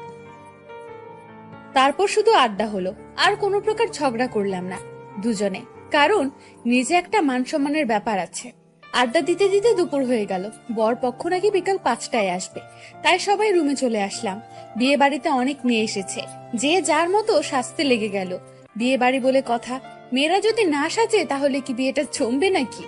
S6: তারপর শুধু আড্ডা হলো, আর কোনো প্রকার ঝগড়া করলাম না দুজনে, কারণ নিজে একটা মান সম্মানের ব্যাপার আছে। আড্ডা দিতে দিতে দুপুর হয়ে গেল। বর পক্ষ নাকি বিকাল 5টায় আসবে, তাই সবাই রুমে চলে আসলাম। বিয়ে বাড়িতে অনেক মেয়ে এসেছে, যে যার মতো সাজতে লেগে গেল। বিয়ে বাড়ি বলে কথা, মেয়েরা যদি না সাজে তাহলে কি বিয়েটা জমবে নাকি?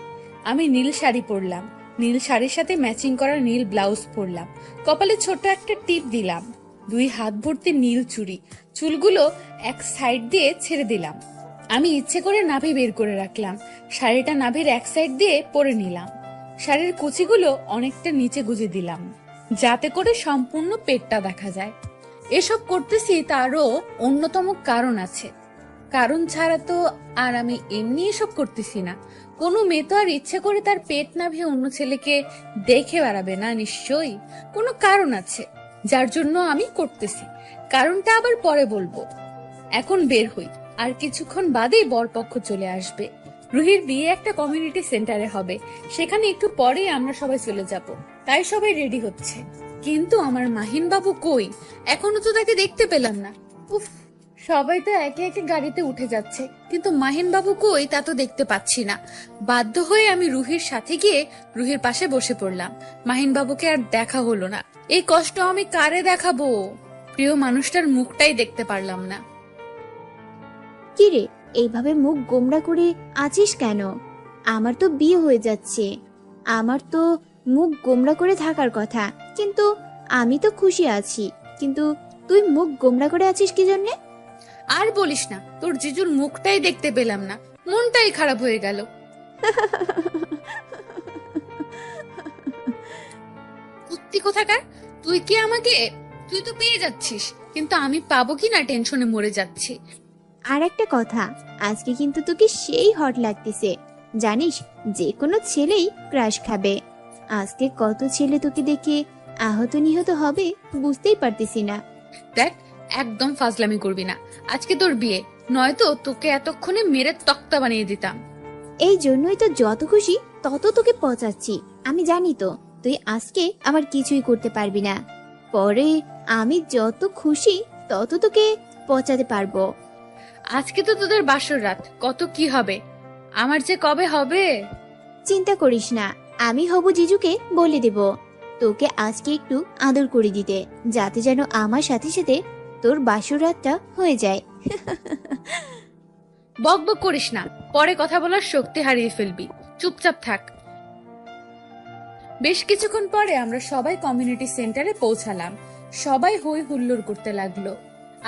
S6: আমি নীল শাড়ি পরলাম, নীল শাড়ির সাথে ম্যাচিং করা নীল ব্লাউজ পরলাম, কপালে ছোট একটা টিপ দিলাম, 2 হাত ভর্তি নীল চুড়ি, চুলগুলো এক সাইড দিয়ে ছেড়ে দিলাম। আমি ইচ্ছে করে নাভি বের করে রাখলাম, শাড়িটা নাভির এক সাইড দিয়ে পরে নিলাম। শাড়ির কুচিগুলো অনেকটা নিচে গুজে দিলাম, যাতে করে সম্পূর্ণ পেটটা দেখা যায়। এসব করতেছি তারও অন্যতম কারণ আছে। কারণ ছাড়া তো আর আমি এমনি এসব করতেছি না। কোনো মেয়ে তো আর ইচ্ছে করে তার পেট নাভি অন্য ছেলেকে দেখে বেড়াবে না, নিশ্চয়ই কোনো কারণ আছে যার জন্য আমি করতেছি। কারণটা আবার পরে বলবো, এখন বের হই। আর কিছুক্ষণ বাদেই বরপক্ষ চলে আসবে। রুহির বিয়ে একটা কমিউনিটি সেন্টারে হবে, সেখানে একটু পরেই আমরা সবাই চলে যাব। তাই সবাই রেডি হচ্ছে, কিন্তু আমার মাহিন বাবু কই? এখনো তো তাকে দেখতে পেলাম না। উফ, সবাই তো একে একে গাড়িতে উঠে যাচ্ছে, কিন্তু মাহিন বাবু কই তা তো দেখতে পাচ্ছি না। বাধ্য হয়ে আমি রুহির সাথে গিয়ে রুহির পাশে বসে পড়লাম। মাহিন বাবুকে আর দেখা হলো না। এই কষ্ট আমি কারে দেখাবো? প্রিয় মানুষটার মুখটাই দেখতে পারলাম না।
S5: কিরে, এইভাবে মুখ গোমড়া করে আছিস কেন? আমার তো বিয়ে হয়ে যাচ্ছে, আমার তো মুখ গোমড়া করে থাকার কথা, কিন্তু আমি তো খুশি আছি। কিন্তু তুই মুখ গোমড়া করে আছিস কি জন্যে?
S6: আর বলিস না, তোর জিজুর মুখটাই দেখতে পেলাম না, মনটাই খারাপ হয়ে গেল। কুত্তি কোথাকার, তুই কি আমাকে, তুই তো পেয়ে যাচ্ছিস, কিন্তু আমি পাবো কি না টেনশনে মরে যাচ্ছি।
S5: আর একটা কথা, আজকে কিন্তু তোকে সেই হট লাগতেছে। জানিস, যে কোনো ছেলেই ক্রাশ খাবে। আজকে কত ছেলে তোকে দেখে আহত নিহত হবে বুঝতেই পারতেছি না।
S6: দেখ, একদম ফাজলামি করবি না। আজকে তোর বিয়ে, নয়তো তোকে এতক্ষণে মেরে তক্তা বানিয়ে দিতাম।
S5: এই জন্যই তো যত খুশি তত তোকে পচাচ্ছি। আমি জানি তো তুই আজকে আমার কিছুই করতে পারবি না। পরে আমি যত খুশি তত তোকে পচাতে পারবো।
S6: আজকে তো তোদের বাসর রাত, কত কি হবে, আমার যে কবে হবে।
S5: চিন্তা করিস না, আমি হব জিজুকে বলে দেব তোকে আজকে একটু আদর করে দিতে, যাতে যেন আমার সাথে সাথে তোর বাসর রাতটা হয়ে যায়।
S6: বক বক করিস না, পরে কথা বলার শক্তি হারিয়ে ফেলবি, চুপচাপ থাক।
S1: বেশ কিছুক্ষণ পরে আমরা সবাই কমিউনিটি সেন্টারে পৌঁছালাম। সবাই হই হুল্লোড় করতে লাগলো।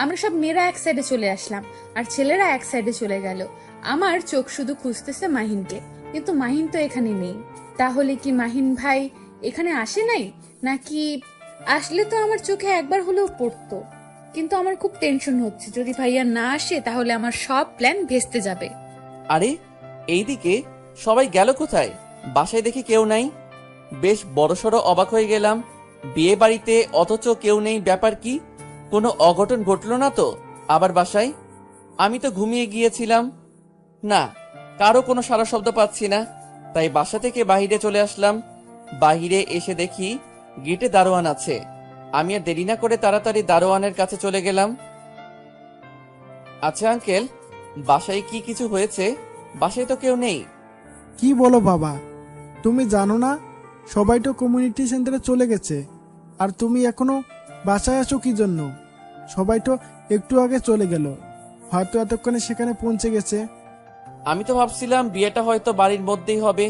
S1: আমরা সব মেয়েরা এক সাইডে চলে আসলাম আর ছেলেরা এক সাইডে চলে গেল। আমার চোখ শুধু খুঁজতেছে মাহিনকে, কিন্তু মাহিন তো এখানে নেই। তাহলে কি মাহিন ভাই এখানে আসে নাই, নাকি আসলে তো আমার চোখে একবার হলেও পড়তো। কিন্তু আমার খুব টেনশন হচ্ছে, যদি ভাইয়া না আসে তাহলে আমার সব প্ল্যান ভেস্তে যাবে।
S2: আরে এইদিকে সবাই গেল কোথায়? বাসায় দেখি কেউ নাই। বেশ বড়সড় অবাক হয়ে গেলাম। বিয়ে বাড়িতে অথচ কেউ নেই, ব্যাপার কি? কোনো অঘটন ঘটলো না তো আবার বাসায়? আমি তো ঘুমিয়ে গিয়েছিলাম। না, কারো কোনো সারা শব্দ পাচ্ছি না, তাই বাসা থেকে বাহিরে চলে আসলাম। বাহিরে এসে দেখি গেটে দারোয়ান আছে। আমি আর দেরি না করে তাড়াতাড়ি দারোয়ানের কাছে চলে গেলাম। আচ্ছা আঙ্কেল, বাসায় কি কিছু হয়েছে? বাসায় তো কেউ নেই।
S9: কি বলো বাবা, তুমি জানো না সবাই তো কমিউনিটি সেন্টারে চলে গেছে, আর তুমি এখনো বাসায় আছো কি জন্য? সবাই তো একটু আগে চলে গেল, হয়তো এতক্ষণে সেখানে পৌঁছে গেছে।
S2: আমি তো ভাবছিলাম বিয়েটা হয়তো বাড়ির মধ্যেই হবে।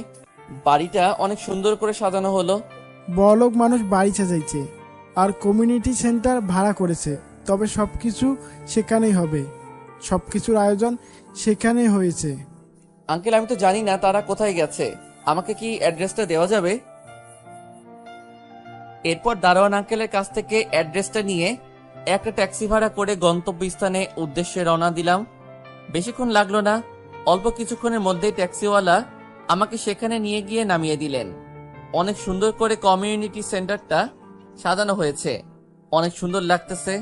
S2: বাড়িটা অনেক সুন্দর করে সাজানো হলো।
S9: বড়লোক মানুষ বাড়ি সাজাইছে আর কমিউনিটি সেন্টার ভাড়া করেছে, তবে সবকিছু সেখানেই হবে, সবকিছুর আয়োজন সেখানেই হয়েছে।
S2: আঙ্কেল, আমি তো জানি না তারা কোথায় গেছে, আমাকে কি অ্যাড্রেসটা দেওয়া যাবে? এরপর দারোয়ান আঙ্কেলের কাছ থেকে অ্যাড্রেসটা নিয়ে একটা ট্যাক্সি ভাড়া করে গন্তব্যস্থানে উদ্দেশ্যে রওনা দিলাম। বেশিক্ষণ লাগলো না, অল্প কিছুক্ষণের মধ্যেই ট্যাক্সিওয়ালা আমাকে সেখানে নিয়ে গিয়ে নামিয়ে দিলেন। অনেক সুন্দর করে কমিউনিটি সেন্টারটা সাজানো হয়েছে, অনেক সুন্দর লাগতেছে।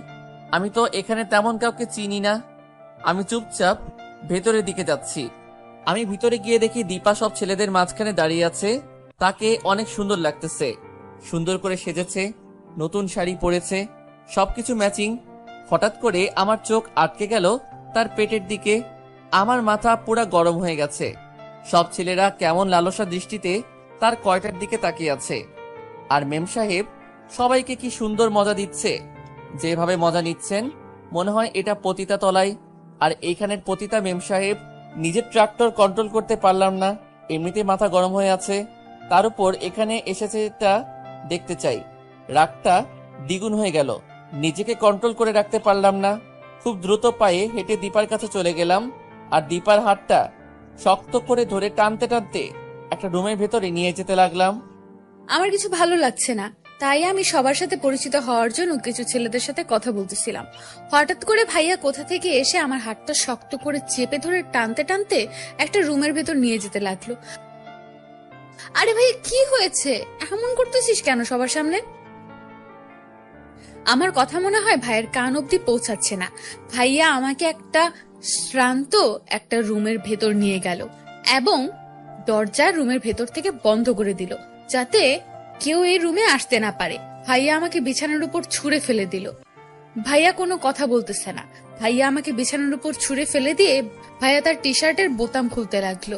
S2: আমি তো এখানে তেমন কাউকে চিনি না। আমি চুপচাপ ভেতরের দিকে যাচ্ছি। আমি ভিতরে গিয়ে দেখি দীপা সব ছেলেদের মাঝখানে দাঁড়িয়ে আছে। তাকে অনেক সুন্দর লাগতেছে, সুন্দর করে সেজেছে, নতুন শাড়ি পরেছে, সবকিছু ম্যাচিং। হঠাৎ করে আমার চোখ আটকে গেল তার পেটের দিকে। আমার মাথা পুরা গরম হয়ে গেছে। সব ছেলেরা কেমন লালসা দৃষ্টিতে তার কয়টার দিকে তাকিয়ে আছে। আর মেম সাহেব সবাইকে কি সুন্দর মজা দিচ্ছে। যেভাবে মজা নিচ্ছেন মনে হয় এটা পতিতা তলায়। আর এইখানের পতিতা মেম সাহেব নিজের ট্রাক্টর কন্ট্রোল করতে পারলাম না, এমনিতে মাথা গরম হয়ে আছে। তার উপর এখানে এসেছে তা দেখতে চাই, রাগটা দ্বিগুণ হয়ে গেল। নিজেকে কন্ট্রোল করে রাখতে পারলাম না। খুব দ্রুত পায়ে হেঁটে দীপার কাছে চলে গেলাম আর দীপার হাতটা শক্ত করে ধরে টানতে টানতে একটা রুমের ভেতরে নিয়ে যেতে লাগলাম।
S1: আমার কিছু ভালো লাগছে না, তাই আমি সবার সাথে পরিচিত হওয়ার জন্য কিছু ছেলেদের সাথে কথা বলতেছিলাম। হঠাৎ করে ভাইয়া কোথা থেকে এসে আমার হাতটা শক্ত করে চেপে ধরে টানতে টানতে একটা রুমের ভেতর নিয়ে যেতে লাগলো। আরে ভাই, কি হয়েছে? এমন করতেছিস কেন সবার সামনে? আমার কথা মনে হয় ভাইয়ের কান অব্দি পৌঁছাচ্ছে না। ভাইয়া আমাকে একটা শ্রান্ত একটা রুমের ভেতর নিয়ে গেল এবং দরজা রুমের ভেতর থেকে বন্ধ করে দিল, যাতে কেউ এই রুমে আসতে না পারে। ভাইয়া আমাকে বিছানার উপর ছুঁড়ে ফেলে দিল। ভাইয়া কোনো কথা বলতেছে না। ভাইয়া আমাকে বিছানার উপর ছুঁড়ে ফেলে দিয়ে ভাইয়া তার টি শার্টের বোতাম খুলতে লাগলো।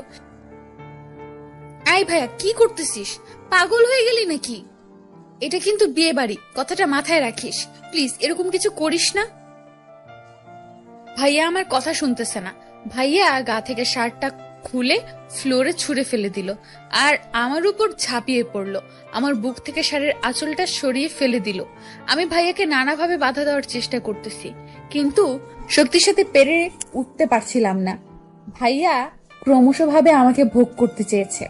S1: আই ভাইয়া, কি করতেছিস? পাগল হয়ে গেলি নাকি? এটা কিন্তু বিয়ে বাড়ি, কথাটা মাথায় রাখিস। প্লিজ এরকম কিছু করিস না। ভাইয়া আমার কথা শুনতেছে না। ভাইয়া গা থেকে শার্টটা খুলে ফ্লোরে ছুঁড়ে ফেলে দিল আর আমার উপর ঝাঁপিয়ে পড়লো। আমার বুক থেকে শাড়ির আঁচলটা সরিয়ে ফেলে দিল। আমি ভাইয়াকে নানাভাবে বাধা দেওয়ার চেষ্টা করতেছি, কিন্তু শক্তির সাথে পেরে উঠতে পারছিলাম না। ভাইয়া ক্রমশভাবে আমাকে ভোগ করতে চেয়েছে।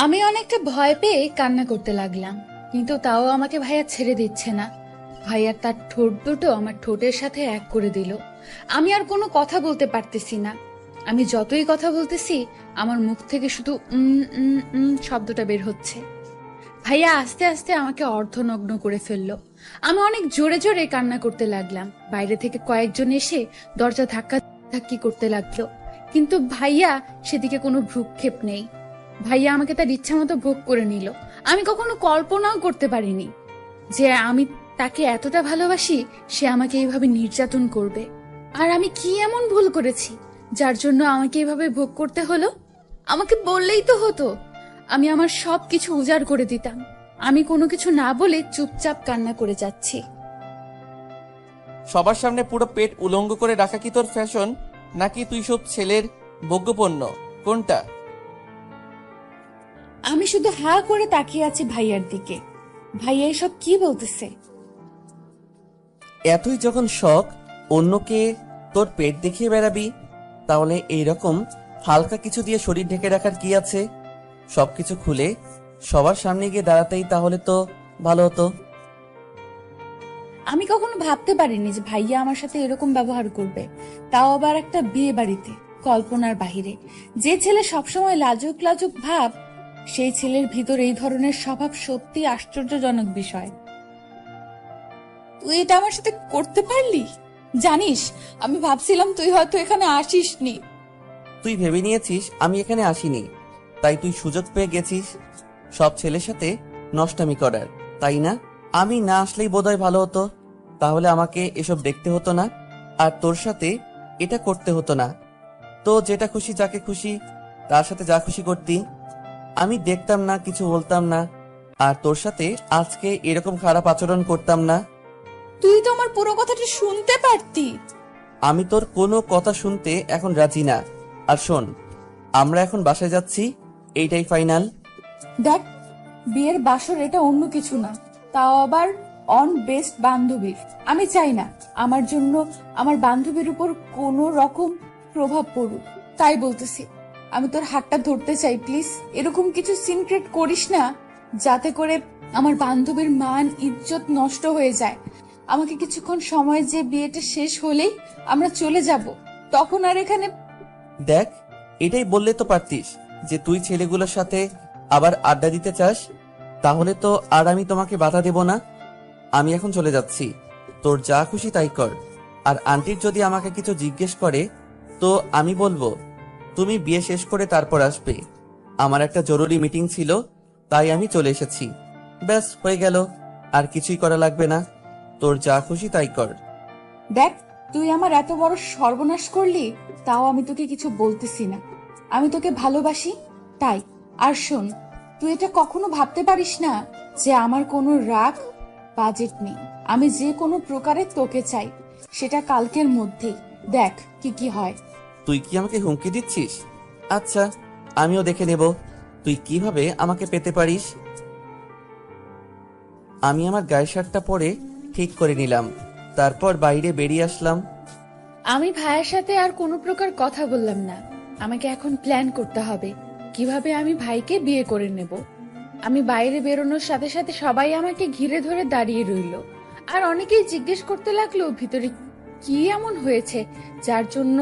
S1: আমি অনেকটা ভয় পেয়ে কান্না করতে লাগলাম, কিন্তু তাও আমাকে ভাইয়া ছেড়ে দিচ্ছে না। ভাইয়া তার ঠোঁট দুটো আমার ঠোঁটের সাথে এক করে দিল। আমি আর কোনো কথা বলতে পারতেছি না। আমি যতই কথা বলতেছি আমার মুখ থেকে শুধু শব্দটা বের হচ্ছে। ভাইয়া আস্তে আস্তে আমাকে অর্ধনগ্ন করে ফেললো। আমি অনেক জোরে জোরে কান্না করতে লাগলাম। বাইরে থেকে কয়েকজন এসে দরজা ধাক্কা ধাক্কি করতে লাগলো, কিন্তু ভাইয়া সেদিকে কোনো ভ্রুক্ষেপ নেই। ভাইয়া আমাকে তার ইচ্ছা মতো ভোগ করে নিল। আমি কখনো কল্পনাও করতে পারিনি যে আমি তাকে এতটা ভালোবাসি, সে আমাকে এইভাবে নির্যাতন করবে। আর আমি কি এমন ভুল করেছি যার জন্য আমাকে এইভাবে ভোগ করতে হলো? আমাকে বললেই তো হতো, আমি আমার সবকিছু উজাড় করে দিতাম। আমি কোনো কিছু না বলে চুপচাপ কান্না করে যাচ্ছি।
S2: সবার সামনে পুরো পেট উলঙ্গ করে রাখা কি তোর ফ্যাশন, নাকি তুই সব ছেলের ভোগ্যপণ্য? কোনটা?
S6: আমি শুধু হা করে তাকিয়ে আছি ভাইয়ার দিকে। ভাইয়া এসব কি বলতেছে?
S2: এতই যখন শখ অন্যকে তোর পেট দেখিয়ে বেড়াবি, তাহলে এইরকম হালকা কিছু দিয়ে শরীর ঢেকে রাখার কি আছে? সবকিছু খুলে সবার সামনে গিয়ে দাঁড়াতেই তাহলে তো ভালো হতো।
S6: আমি কখনো ভাবতে পারিনি যে ভাইয়া আমার সাথে এরকম ব্যবহার করবে, তাও আবার একটা বিয়ে বাড়িতে, কল্পনার বাহিরে। যে ছেলে সবসময় লাজুক লাজুক ভাব, সেই ছেলের ভিতর এই ধরনের স্বভাব সত্যি আশ্চর্যজনক বিষয়। তুই এটা আমার সাথে করতে পারলি? জানিস, আমি ভাবছিলাম তুই হয়তো এখানে আসিসনি।
S2: তুই ভেবে নিয়েছিস আমি এখানে আসিনি, তাই তুই সুযোগ পেয়ে গেছিস সব ছেলের সাথে নষ্টামি করার, তাই না? আমি না আসলেই বোধহয় ভালো হতো, তাহলে আমাকে এসব দেখতে হতো না, আর তোর সাথে এটা করতে হতো না। তো যেটা খুশি যাকে খুশি তার সাথে যা খুশি করতি, আমি দেখতাম না, কিছু বলতাম না, আর তোর সাথে আজকে এরকম খারাপ আচরণ করতাম না।
S6: তুই তো আমার পুরো কথাটা শুনতে পারতি।
S2: আমি তোর কোনো কথা শুনতে এখন রাজি না। আর শোন, আমরা এখন বাসায় যাচ্ছি, এইটাই ফাইনাল।
S6: দেখ, বিয়ের বাসর এটা অন্য কিছু না, তাও আবার অন বেস্ট বান্ধবীর। আমি চাই না আমার জন্য আমার বান্ধবীর উপর কোনো রকম প্রভাব পড়ুক, তাই বলতেছি। আমি তোর হাতটা ধরতে চাই, প্লিজ। এরকম কিছু সিনক্রেট করিস না যাতে করে আমার বান্ধবীর মান ইজ্জত নষ্ট হয়ে যায়। আমাকে কিছুক্ষণ সময়, যে বিয়েটা শেষ হলেই আমরা চলে যাব, তখন আর এখানে।
S2: দেখ, এটাই বললে তো পারতিস যে তুই ছেলেগুলোর সাথে আবার আড্ডা দিতে চাস, তাহলে তো আর আমি তোমাকে বাধা দেব না। আমি এখন চলে যাচ্ছি, তোর যা খুশি তাই কর। আর আন্টির যদি আমাকে কিছু জিজ্ঞেস করে তো আমি বলবো তুমি বিয়ে শেষ করে তারপর আসবে। আমার একটা জরুরি মিটিং ছিল, তাই আমি চলে এসেছি। ব্যাস, হয়ে গেল, আর কিছুই করা লাগবে না। তোর যা খুশি তাই কর।
S6: দেখ, তুই আমার এত বড় সর্বনাশ করলি, তাও আমি তোকে কিছু বলতেছি না। আমি তোকে ভালোবাসি, তাই। আর শোন, তুই এটা কখনো ভাবতে পারিস না যে আমার কোনো রাগ বাজেট নেই। আমি যে কোনো প্রকারে তোকে চাই, সেটা কালকের মধ্যেই। দেখ কি কি হয়।
S2: তুই কি আমাকে হুমকি দিচ্ছিস? আচ্ছা, আমিও দেখে নেব তুই কিভাবে আমাকে পেতে পারিস। আমি আমার গায়ের শার্টটা পরে ঠিক করে নিলাম, তারপর বাইরে বেরিয়ে আসলাম।
S1: আমি ভাইয়ের সাথে আর কোনো প্রকার কথা বললাম না। আমাকে এখন প্ল্যান করতে হবে কিভাবে আমি ভাইকে বিয়ে করে নেব। আমি বাইরে বেরোনোর সাথে সাথে সবাই আমাকে ঘিরে ধরে দাঁড়িয়ে রইল, আর অনেকেই জিজ্ঞেস করতে লাগলো ভিতরে কি এমন হয়েছে যার জন্য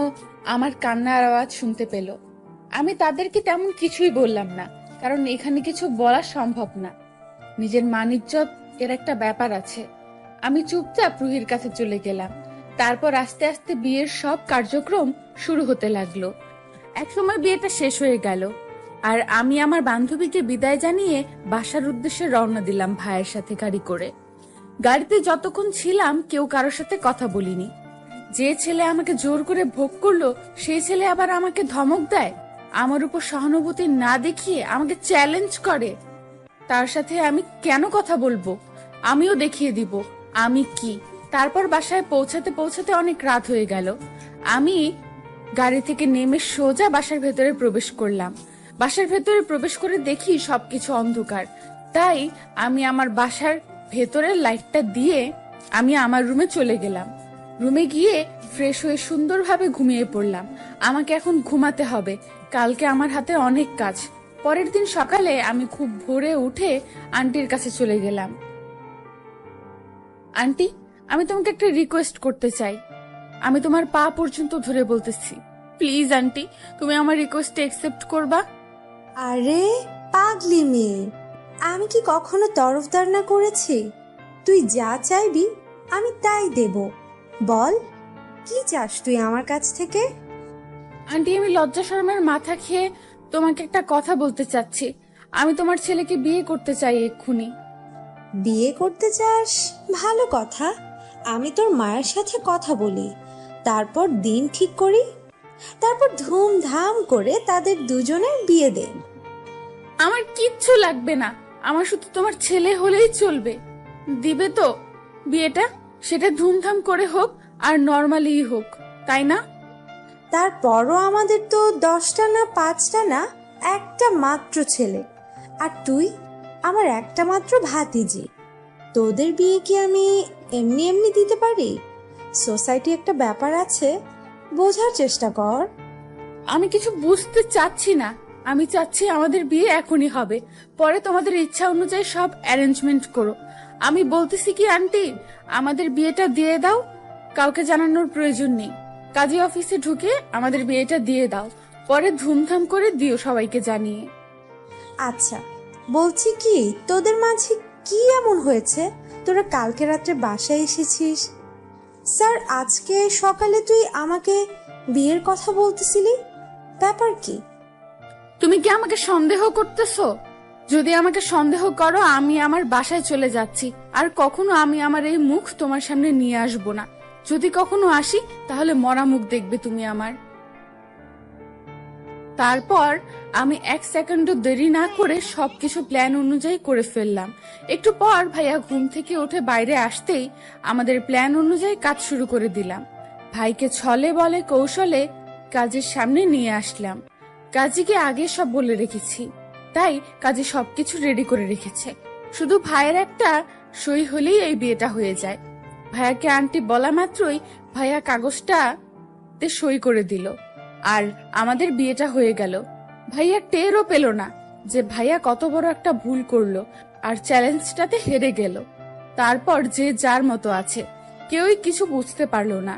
S1: আমার কান্নার আওয়াজ শুনতে পেল। আমি তাদেরকে তেমন কিছুই বললাম না, কারণ এখানে কিছু বলা সম্ভব না। নিজের মান-ইজ্জত এর একটা ব্যাপার আছে। আমি চুপচাপ রুহির কাছে চলে গেলাম। তারপর আস্তে আস্তে বিয়ের সব কার্যক্রম শুরু হতে লাগলো। একসময় বিয়েটা শেষ হয়ে গেল, আর আমি আমার বান্ধবীকে বিদায় জানিয়ে বাসার উদ্দেশ্যে রওনা দিলাম ভাইয়ের সাথে গাড়ি করে। গাড়িতে যতক্ষণ ছিলাম কেউ কারোর সাথে কথা বলিনি। যে ছেলে আমাকে জোর করে ভোগ করলো, সেই ছেলে আবার আমাকে ধমক দেয়, আমার উপর সহানুভূতি না দেখিয়ে আমাকে চ্যালেঞ্জ করে। তার সাথে আমি কেন কথা বলবো? আমিও দেখিয়ে দিব আমি কি। তারপর বাসায় পৌঁছাতে পৌঁছাতে অনেক রাত হয়ে গেল। আমি গাড়ি থেকে নেমে সোজা বাসার ভেতরে প্রবেশ করলাম। বাসার ভেতরে প্রবেশ করে দেখি সবকিছু অন্ধকার, তাই আমি আমার বাসার ভেতরের লাইটটা দিয়ে আমি আমার রুমে চলে গেলাম। রুমে গিয়ে ফ্রেশ হয়ে সুন্দরভাবে ঘুমিয়ে পড়লাম। আমাকে এখন ঘুমাতে হবে, কালকে আমার হাতে অনেক কাজ। পরের দিন সকালে আমি খুব ভোরে উঠে আন্টির কাছে চলে গেলাম। আন্টি, আমি তোমাকে একটা রিকোয়েস্ট করতে চাই। আমি তোমার পা পর্যন্ত ধরে বলতেছি, প্লিজ আন্টি, তুমি আমার রিকোয়েস্টে অ্যাকসেপ্ট করবা?
S4: আরে পাগলি মেয়ে, আমি কি কখনো তরফদার না করেছি? তুই যা চাইবি আমি তাই দেব। বল, কি চাস তুই আমার কাছ থেকে?
S1: আন্টি, আমি লজ্জা শরমের মাথা খেয়ে তোমাকে একটা কথা বলতে চাচ্ছি। আমি তোমার ছেলেকে বিয়ে করতে চাই এক্ষুনি।
S4: বিয়ে করতে চাস? ভালো কথা। আমি তোর মায়ের সাথে কথা বলি, তারপর দিন ঠিক করি, তারপর ধুমধাম করে তাদের দুজনের বিয়ে দেন।
S1: আমার কিচ্ছু লাগবে না, আমার শুধু তোমার ছেলে হলেই চলবে। দিবে তো বিয়েটা? সেটা ধুমধাম করে হোক আর নর্মালি হোক, তাই না?
S4: তারপরও আমাদের তো 10টা না 5টা না, একটা মাত্র ছেলে। আর তুই আমার একটা মাত্র ভাতিজি, তোদের বিয়ে কি আমি এমনি এমনি দিতে পারি? সোসাইটি একটা ব্যাপার আছে, বোঝার চেষ্টা কর।
S1: আমি কিছু বুঝতে চাচ্ছি না। আমি চাচ্ছি আমাদের বিয়ে এখনই হবে, পরে তোমাদের ইচ্ছা অনুযায়ী সব অ্যারেঞ্জমেন্ট করো। আমি বলতেছি কি আন্টি, আমাদের বিয়েটা দিয়ে দাও, কাউকে জানানোর প্রয়োজন নেই। কাজী অফিসে ঢুকে আমাদের বিয়েটা দিয়ে দাও, পরে ধুমধাম করে দিও সবাইকে জানিয়ে।
S4: আচ্ছা, বলছি কি, তোদের মাঝে কি এমন হয়েছে তোরা কালকে রাত্রে বাসায় এসেছিস? স্যার আজকে সকালে তুই আমাকে বিয়ের কথা বলতেছিলি, ব্যাপার কি?
S1: তুমি কি আমাকে সন্দেহ করতেছো? যদি আমাকে সন্দেহ করো, আমি আমার বাসায় চলে যাচ্ছি, আর কখনো আমি আমার এই মুখ তোমার সামনে নিয়ে আসবো না। যদি কখনো আসি তাহলে মরা মুখ দেখবে তুমি আমার। তারপর আমি এক সেকেন্ডও দেরি না করে সবকিছু প্ল্যান অনুযায়ী করে ফেললাম। একটু পর ভাইয়া ঘুম থেকে উঠে বাইরে আসতেই আমাদের প্ল্যান অনুযায়ী কাজ শুরু করে দিলাম। ভাইকে ছলে বলে কৌশলে কাজের সামনে নিয়ে আসলাম। কাজীকে আগে সব বলে রেখেছি, তাই কাজী সবকিছু রেডি করে রেখেছে। শুধু ভাইয়ের একটা সই হলেই এই বিয়েটা হয়ে যায়। ভাইয়াকে আন্টি বলা মাত্রই ভাইয়া কাগজটাতে সই করে দিল, আর আমাদের বিয়েটা হয়ে গেল। ভাইয়া টেরও পেল না যে ভাইয়া কত বড় একটা ভুল করলো, আর চ্যালেঞ্জটাতে হেরে গেল। তারপর যে যার মতো আছে, কেউই কিছু বুঝতে পারলো না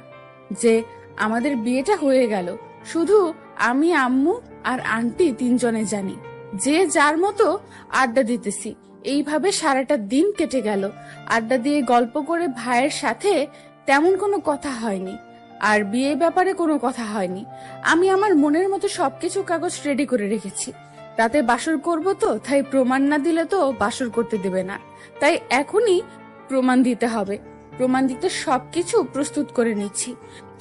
S1: যে আমাদের বিয়েটা হয়ে গেল। শুধু আমি, আম্মু আর আন্টি তিনজনে জানি। যে যার মতো আড্ডা দিতেছি। এইভাবে সারাটা দিন কেটে গেল। আড্ডা দিয়ে গল্প করে ভাইয়ের সাথে তেমন কোনো কথা হয়নি, আর বিয়ে ব্যাপারে কোনো কথা হয়নি। আমি আমার মনের মতো সবকিছু কাগজ রেডি করে রেখেছি। রাতে বাসর করব তো, তাই প্রমাণ না দিলে তো বাসর করতে দেবে না, তাই এখনই প্রমাণ দিতে হবে। প্রমাণ দিতে সবকিছু প্রস্তুত করে নিচ্ছি।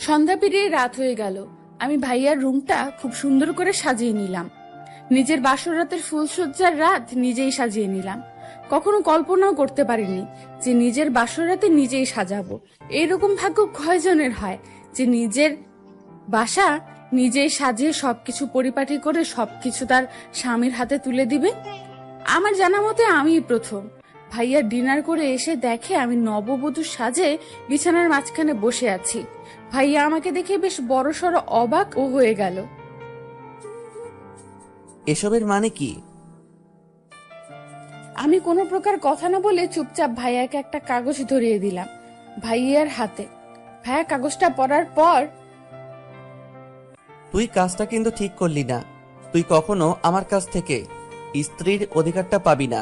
S1: সন্ধ্যা পেরিয়ে রাত হয়ে গেল। আমি ভাইয়ার রুমটা খুব সুন্দর করে সাজিয়ে নিলাম। নিজের বাসর রাতের ফুলসজ্জার রাত নিজেই সাজিয়ে নিলাম। কখনো কল্পনাও করতে পারিনি যে নিজের বাসর রাতে নিজেই সাজাবো। এইরকম ভাগ্য কয়জনের হয় যে নিজের বাসা নিজেই সাজিয়ে সবকিছু পরিপাটি করে সবকিছু তার স্বামীর হাতে তুলে দিবে? আমার জানা মতে আমি প্রথম। ভাইয়া ডিনার করে এসে দেখে আমি নববধূর সাজে বিছানার মাঝখানে বসে আছি। ভাইয়া আমাকে দেখে বেশ বড়সড় অবাক ও হয়ে গেল।
S2: এসবের মানে কি?
S1: আমি কোনো প্রকার কথা না বলে চুপচাপ ভাইয়াকে একটা কাগজ ধরিয়ে দিলাম ভাইয়ার হাতে। ভাইয়া কাগজটা পড়ার পর,
S2: তুই কাজটা কিন্তু ঠিক করলি না। তুই কখনো আমার কাছ থেকে স্ত্রীর অধিকারটা পাবি না।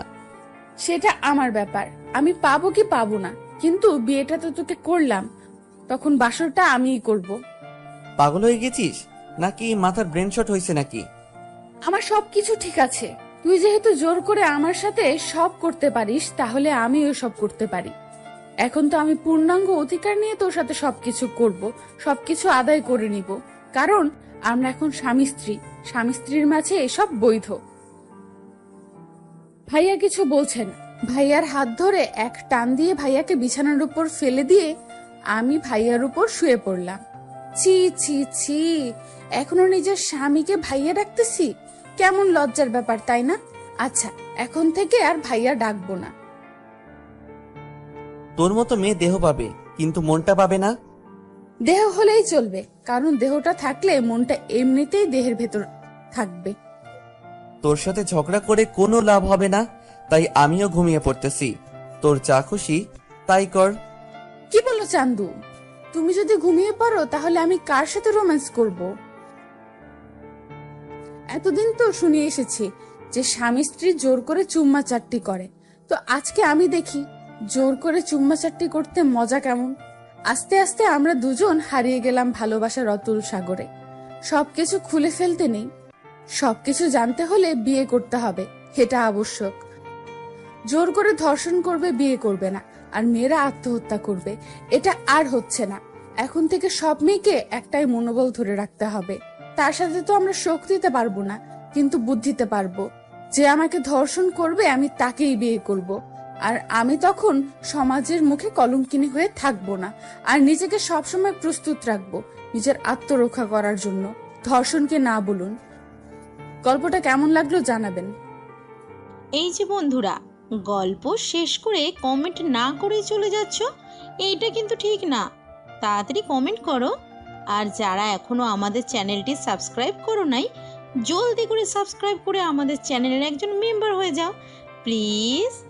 S1: সেটা আমার ব্যাপার, আমি পাবো কি পাবো না, কিন্তু বিয়েটা তো তোকে করলাম, তখন বাসরটা আমিই করব।
S2: পাগল হয়ে গেছিস নাকি মাথার ব্রেন শট হয়েছে নাকি?
S1: আমার সবকিছু ঠিক আছে। তুই যেহেতু জোর করে আমার সাথে সব করতে পারিস, তাহলে আমিও সব করতে পারি। এখন তো আমি পূর্ণাঙ্গ অধিকার নিয়ে তোর সাথে সবকিছু করব, সবকিছু আদায় করে নিব, কারণ আমরা এখন স্বামী স্ত্রী। স্বামী স্ত্রীর মাঝে এসব বৈধ। ভাইয়া কিছু বলছেন। ভাইয়ার হাত ধরে এক টান দিয়ে ভাইয়াকে বিছানার উপর ফেলে দিয়ে আমি ভাইয়ার উপর শুয়ে পড়লাম। ছি ছি ছি, এখনো নিজের স্বামীকে ভাইয়া ডাকতেছি, কেমন লজ্জার ব্যাপার, তাই না? আচ্ছা, এখন থেকে আর ভাইয়া ডাকবো না।
S2: তোর মতো মেয়ে দেহ পাবে, কিন্তু মনটা পাবে না।
S1: দেহ হলেই চলবে, কারণ দেহটা থাকলে মনটা এমনিতেই দেহের ভেতর থাকবে।
S2: তোর সাথে ঝগড়া করে কোনো লাভ হবে না, তাই আমিও ঘুমিয়ে পড়তেছি। তোর যা খুশি তাই কর।
S1: কি বলো চান্দু? তুমি যদি ঘুমিয়ে পড়ো তাহলে আমি কার সাথে রোম্যান্স করব? এতদিন তো শুনে এসেছি যে স্বামী স্ত্রী জোর করে চুম্মা চাট্টি করে, তো আজকে আমি দেখি জোর করে চুম্মা চাট্টি করতে মজা কেমন। আস্তে আস্তে আমরা দুজন হারিয়ে গেলাম ভালোবাসার অতুল সাগরে। সবকিছু খুলে ফেলতে নেই, সবকিছু জানতে হলে বিয়ে করতে হবে, এটা আবশ্যক। জোর করে ধর্ষণ করবে, বিয়ে করবে না, আর মেয়েরা আত্মহত্যা করবে, এটা আর হচ্ছে না। এখন থেকে সব মেয়েকে একটাই মনোবল ধরে রাখতে হবে। তার সাথে তো আমরা শোক দিতে পারবো না, কিন্তু বুদ্ধিতে পারবো। যে আমাকে ধর্ষণ করবে আমি তাকেই বিয়ে করব, আর আমি তখন সমাজের মুখে কলঙ্কিনী হয়ে থাকবো না, আর নিজেকে সবসময় প্রস্তুত রাখবো নিজের আত্মরক্ষা করার জন্য। ধর্ষণকে না বলুন। গল্পটা কেমন লাগলো জানাবেন।
S10: এই যে বন্ধুরা, গল্প শেষ করে কমেন্ট না করেই চলে যাচ্ছ, এইটা কিন্তু ঠিক না। তাড়াতাড়ি কমেন্ট করো। আর যারা এখনো আমাদের চ্যানেলটি সাবস্ক্রাইব করো নাই, জলদি করে সাবস্ক্রাইব করে আমাদের চ্যানেলের একজন মেম্বার হয়ে যাও প্লিজ।